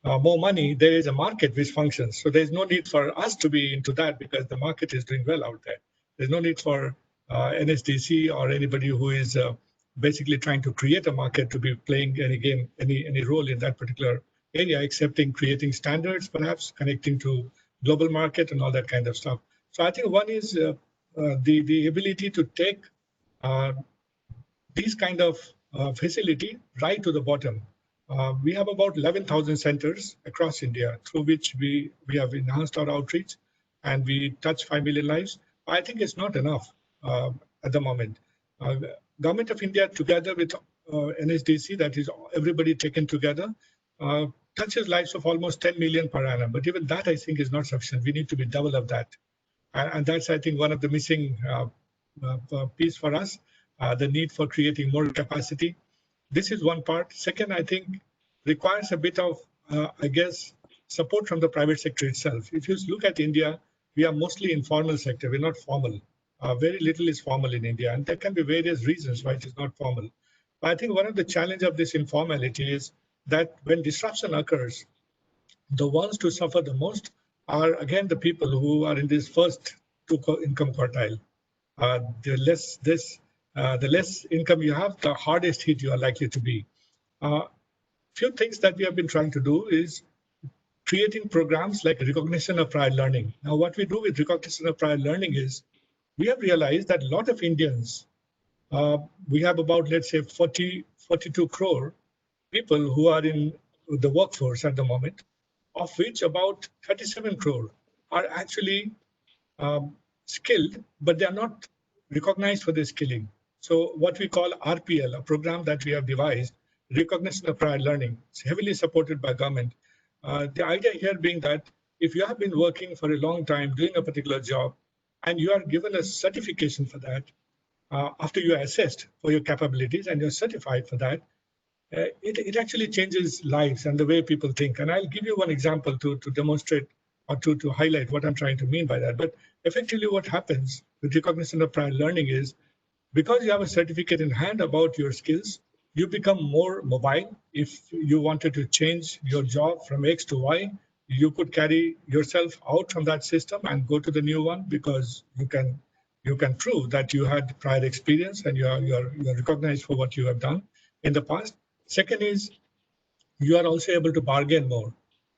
more money, there is a market which functions. So there's no need for us to be into that because the market is doing well out there. There's no need for NSDC or anybody who is basically trying to create a market to be playing any game, any role in that particular area, except in creating standards, perhaps connecting to global market and all that kind of stuff. So I think one is the ability to take these kind of facility right to the bottom. We have about 11,000 centers across India through which we have enhanced our outreach and we touch 5 million lives. I think it's not enough at the moment. Government of India together with NSDC, that is everybody taken together, touches lives of almost 10 million per annum. But even that I think is not sufficient. We need to be double of that. And that's, I think, one of the missing piece for us, the need for creating more capacity. This is one part. Second, I think, requires a bit of, I guess, support from the private sector itself. If you look at India, we are mostly informal sector. We're not formal. Very little is formal in India, and there can be various reasons why it is not formal. But I think one of the challenge of this informality is that when disruption occurs, the ones to suffer the most are, again, the people who are in this first income quartile. The less income you have, the hardest hit you are likely to be. Few things that we have been trying to do is creating programs like recognition of prior learning. Now, what we do with recognition of prior learning is we have realized that a lot of Indians, we have about, let's say, 42 crore people who are in the workforce at the moment, of which about 37 crore are actually skilled, but they are not recognized for their skilling. So what we call RPL, a program that we have devised, recognition of prior learning, it's heavily supported by government. The idea here being that if you have been working for a long time doing a particular job, and you are given a certification for that, after you are assessed for your capabilities and you're certified for that, it actually changes lives and the way people think. And I'll give you one example to demonstrate or to highlight what I'm trying to mean by that. But effectively what happens with recognition of prior learning is, because you have a certificate in hand about your skills, you become more mobile. If you wanted to change your job from X to Y, you could carry yourself out from that system and go to the new one because you can prove that you had prior experience and you're recognized for what you have done in the past. Second is you are also able to bargain more.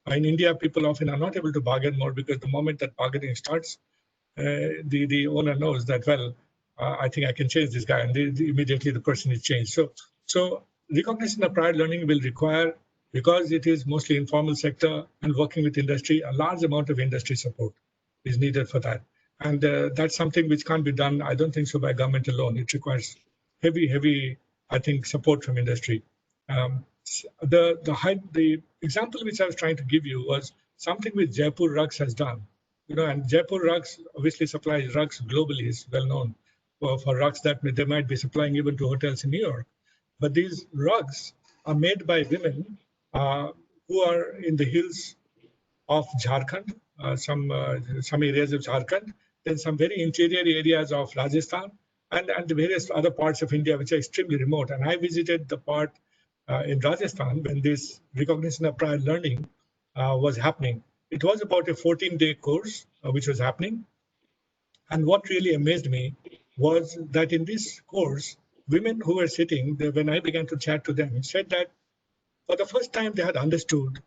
In India, people often are not able to bargain more because the moment that bargaining starts, the owner knows that, well, I think I can change this guy, and immediately the person is changed. So recognition of prior learning will require, because it is mostly informal sector and working with industry, a large amount of industry support is needed for that. And that's something which can't be done, I don't think so, by government alone. It requires heavy, I think, support from industry. The example which I was trying to give you was something which Jaipur Rugs has done. And Jaipur Rugs obviously supplies rugs globally, is well known for rugs that they might be supplying even to hotels in New York. But these rugs are made by women who are in the hills of Jharkhand, some areas of Jharkhand, then some very interior areas of Rajasthan, and the various other parts of India which are extremely remote. And I visited the part in Rajasthan when this recognition of prior learning was happening. It was about a 14-day course which was happening. And what really amazed me was that in this course, women who were sitting there, when I began to chat to them, said that for the first time they had understood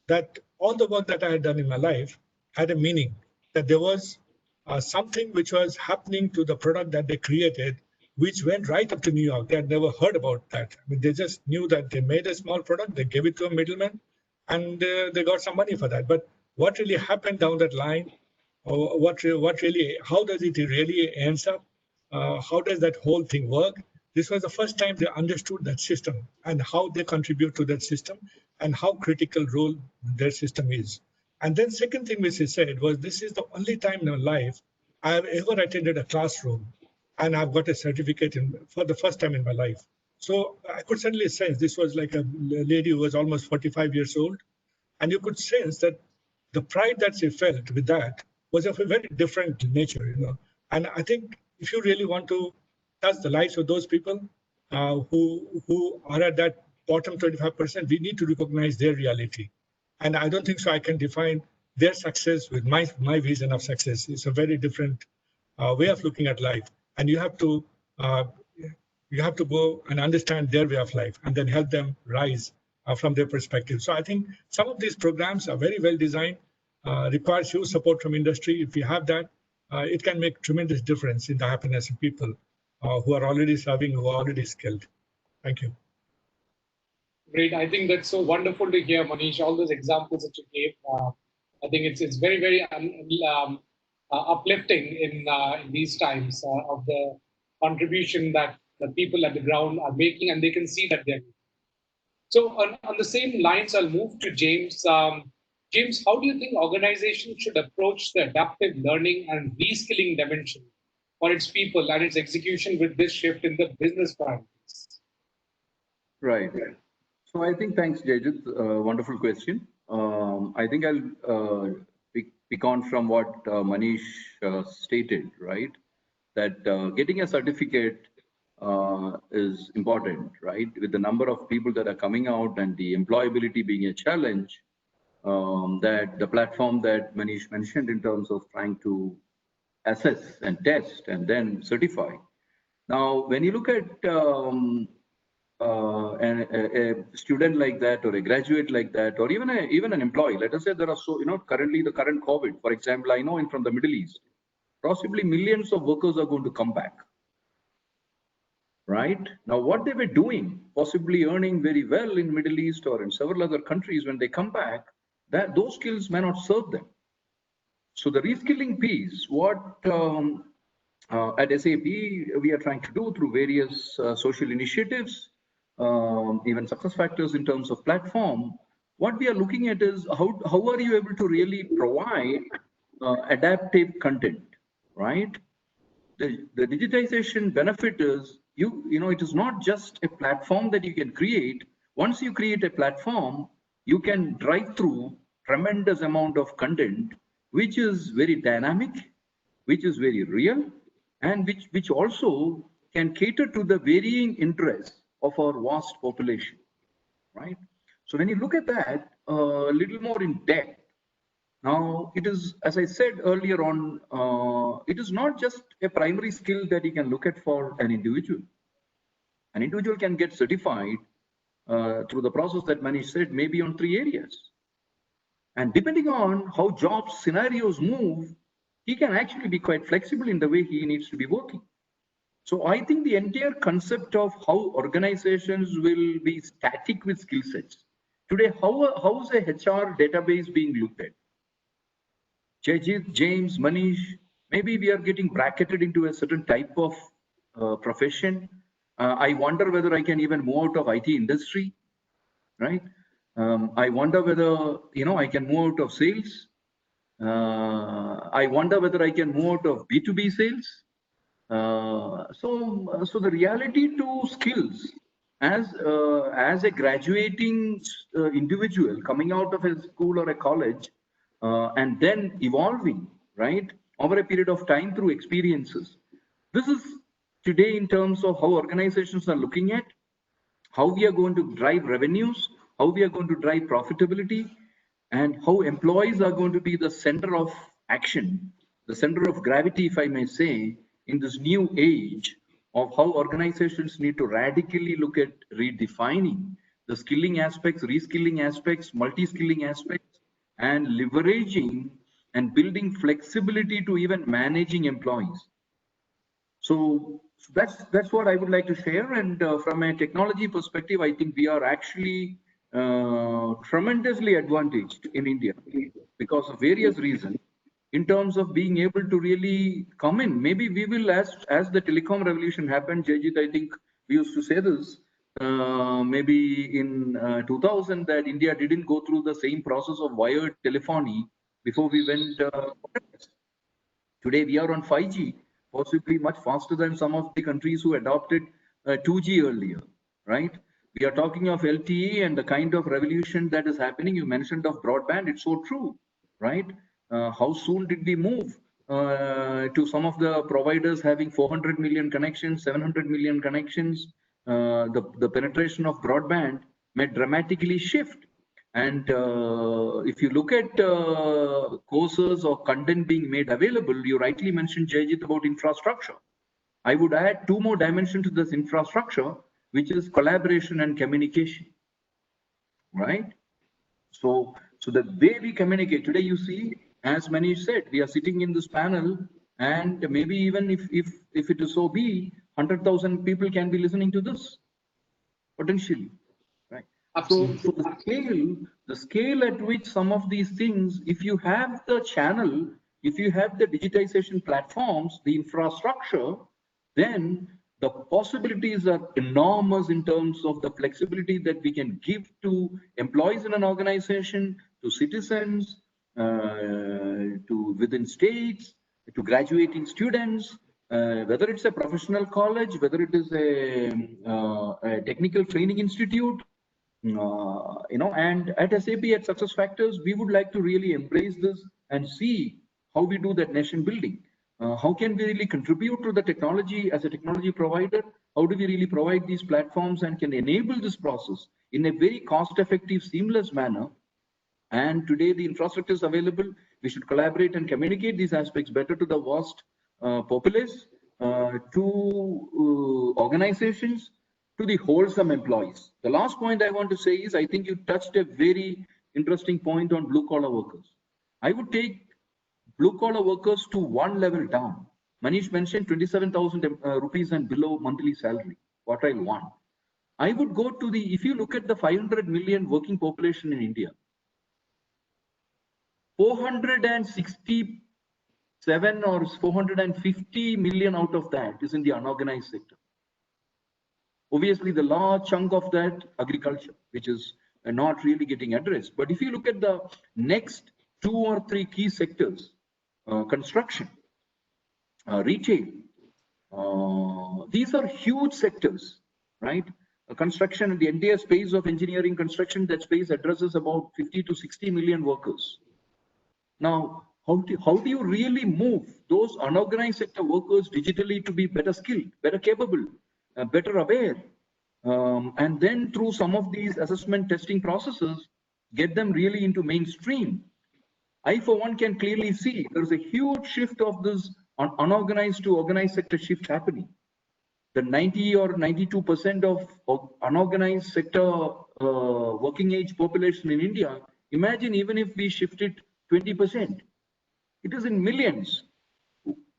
that all the work that I had done in my life had a meaning, that there was something which was happening to the product that they created, which went right up to New York. They had never heard about that. I mean, they just knew that they made a small product, they gave it to a middleman, and they got some money for that. But what really happened down that line, or what really, how does it really ends up? How does that whole thing work? This was the first time they understood that system and how they contribute to that system and how critical role their system is. And then second thing which he said was, this is the only time in my life I have ever attended a classroom and I've got a certificate for the first time in my life. So I could certainly sense this was like a lady who was almost 45 years old. And you could sense that the pride that she felt with that was of a very different nature. And I think if you really want to touch the lives of those people who are at that bottom 25%, we need to recognize their reality. And I don't think so I can define their success with my vision of success. It's a very different way of looking at life. And you have to go and understand their way of life and then help them rise from their perspective. So I think some of these programs are very well designed, requires huge support from industry. If you have that, it can make tremendous difference in the happiness of people who are already serving, who are already skilled. Thank you. Great. I think that's so wonderful to hear, Manish, all those examples that you gave. I think it's very uplifting in these times of the contribution that the people at the ground are making, and they can see that they're. So on the same lines, I'll move to James. James, how do you think organizations should approach the adaptive learning and reskilling dimension for its people and its execution with this shift in the business priorities? Right. So I think, thanks, Jajit. Wonderful question. I think I'll pick on from what Manish stated, right? That getting a certificate is important, right? With the number of people that are coming out and the employability being a challenge, that the platform that Manish mentioned in terms of trying to assess and test and then certify. Now, when you look at a student like that, or a graduate like that, or even an employee, let us say there are currently the current COVID, for example, I know from the Middle East, possibly millions of workers are going to come back. Right now, what they were doing, possibly earning very well in Middle East or in several other countries, when they come back, that those skills may not serve them. So the reskilling piece, what at SAP we are trying to do through various social initiatives, even success factors in terms of platform, what we are looking at is how are you able to really provide adaptive content, right? The digitization benefit is it is not just a platform that you can create. Once you create a platform, you can drive through tremendous amount of content, which is very dynamic, which is very real, and which also can cater to the varying interests of our vast population, right? So when you look at that a little more in depth, now, it is, as I said earlier on, it is not just a primary skill that you can look at for an individual. An individual can get certified through the process that Manish said, maybe on 3 areas. And depending on how job scenarios move, he can actually be quite flexible in the way he needs to be working. So I think the entire concept of how organizations will be static with skill sets. Today, how is a HR database being looked at? Jajit, James, Manish, maybe we are getting bracketed into a certain type of profession. I wonder whether I can even move out of IT industry, right? I wonder whether, I can move out of sales. I wonder whether I can move out of B2B sales. So the reality to skills as a graduating individual coming out of a school or a college and then evolving, right, over a period of time through experiences. This is today in terms of how organizations are looking at how we are going to drive revenues, how we are going to drive profitability, and how employees are going to be the center of action, the center of gravity, if I may say, in this new age of how organizations need to radically look at redefining the skilling aspects, reskilling aspects, multi-skilling aspects, and leveraging and building flexibility to even managing employees. So that's what I would like to share. And from a technology perspective, I think we are actually tremendously advantaged in India because of various reasons in terms of being able to really come in. Maybe we will, as the telecom revolution happened, Jajit, I think we used to say this, maybe in 2000, that India didn't go through the same process of wired telephony before we went. Today we are on 5G, possibly much faster than some of the countries who adopted 2G earlier, right? We are talking of LTE and the kind of revolution that is happening. You mentioned of broadband, it's so true, right? How soon did we move to some of the providers having 400 million connections, 700 million connections? The penetration of broadband may dramatically shift. And if you look at courses or content being made available, you rightly mentioned, Jayjit, about infrastructure. I would add two more dimensions to this infrastructure, which is collaboration and communication, right? So the way we communicate today, you see, as Manish said, we are sitting in this panel, and maybe even if it is so be, 100,000 people can be listening to this potentially. So the scale at which some of these things, if you have the channel, if you have the digitization platforms, the infrastructure, then the possibilities are enormous in terms of the flexibility that we can give to employees in an organization, to citizens, to within states, to graduating students, whether it's a professional college, whether it is a technical training institute, and at SAP, at SuccessFactors, we would like to really embrace this and see how we do that nation building. How can we really contribute to the technology as a technology provider? How do we really provide these platforms and can enable this process in a very cost-effective, seamless manner? And today the infrastructure is available. We should collaborate and communicate these aspects better to the vast populace, to organizations, to the wholesome employees. The last point I want to say is, I think you touched a very interesting point on blue collar workers. I would take blue collar workers to one level down. Manish mentioned 27,000 rupees and below monthly salary, quartile one. I would go to the, if you look at the 500 million working population in India, 467 or 450 million out of that is in the unorganized sector. Obviously, the large chunk of that agriculture, which is not really getting addressed. But if you look at the next 2 or 3 key sectors, construction, retail, these are huge sectors, right? Construction, the entire space of engineering construction, that space addresses about 50 to 60 million workers. Now, how do you really move those unorganized sector workers digitally to be better skilled, better capable, better aware, and then through some of these assessment testing processes, get them really into mainstream? I, for one, can clearly see there's a huge shift of this unorganized to organized sector shift happening. The 90 or 92% of unorganized sector working age population in India Imagine even if we shifted 20%, it is in millions.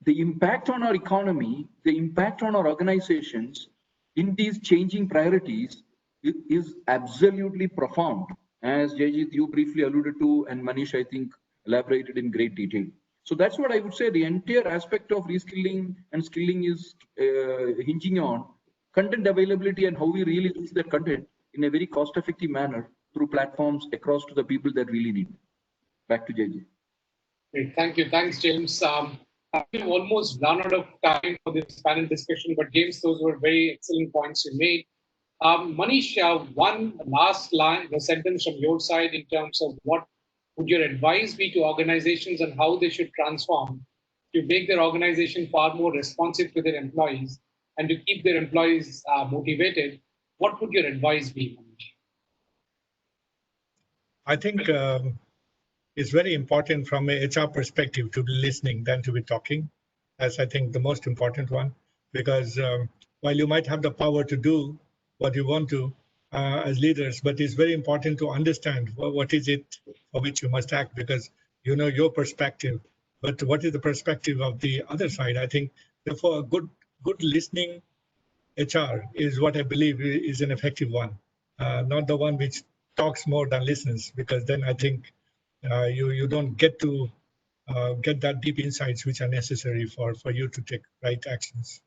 The impact on our economy, the impact on our organizations in these changing priorities is absolutely profound, as Jayjit, you briefly alluded to, and Manish, I think, elaborated in great detail. So that's what I would say. The entire aspect of reskilling and skilling is hinging on content availability and how we really use that content in a very cost-effective manner through platforms across to the people that really need. Back to Jayjit. Great. Thank you. Thanks, James. We've almost run out of time for this panel discussion, but James, those were very excellent points you made. Manish, one last line, the sentence from your side in terms of what would your advice be to organizations and how they should transform to make their organization far more responsive to their employees and to keep their employees motivated? What would your advice be, Manish? I think it's very important from a HR perspective to be listening than to be talking. That's, I think, the most important one, because while you might have the power to do what you want to as leaders, but it's very important to understand what is it for which you must act, because you know your perspective, but what is the perspective of the other side? I think, therefore, a good listening HR is what I believe is an effective one, not the one which talks more than listens, because then I think you don't get to get that deep insights which are necessary for you to take right actions.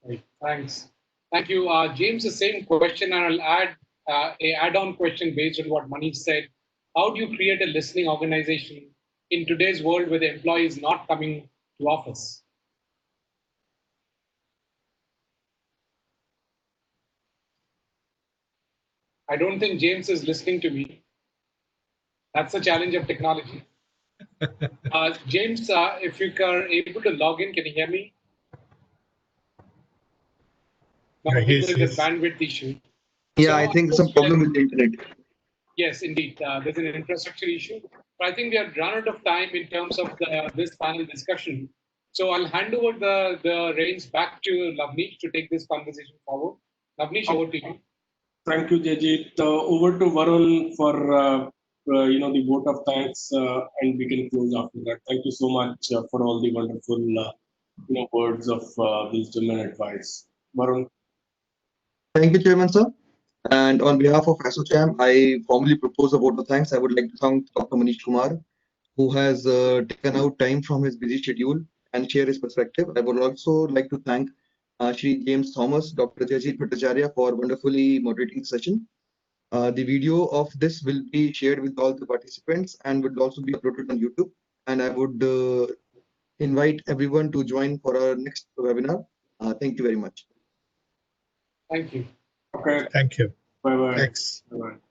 Right. Thanks. Thank you. James, the same question, and I'll add a add-on question based on what Manish said. How do you create a listening organization in today's world where the employee is not coming to office? I don't think James is listening to me. That's the challenge of technology. James, if you are able to log in, can you hear me? No, I think there is a bandwidth issue. Yeah, So I think some problem with the internet. Yes, indeed. There's an infrastructure issue. But I think we have run out of time in terms of this panel discussion. So I'll hand over the reins back to Lavneesh to take this conversation forward. Lavneesh, over to you. Thank you, Jayjit. Over to Varun for the vote of thanks, and we can close after that. Thank you so much for all the wonderful words of wisdom and advice. Varun. Thank you, Chairman, sir. And on behalf of ASSOCHAM, I formally propose a vote of thanks. I would like to thank Dr. Manish Kumar, who has taken out time from his busy schedule and share his perspective. I would also like to thank Shri James Thomas, Dr. Jayjit Bhattacharya for wonderfully moderating the session. The video of this will be shared with all the participants and would also be uploaded on YouTube. And I would invite everyone to join for our next webinar. Thank you very much. Thank you. Okay. Thank you. Bye-bye. Thanks. Bye-bye.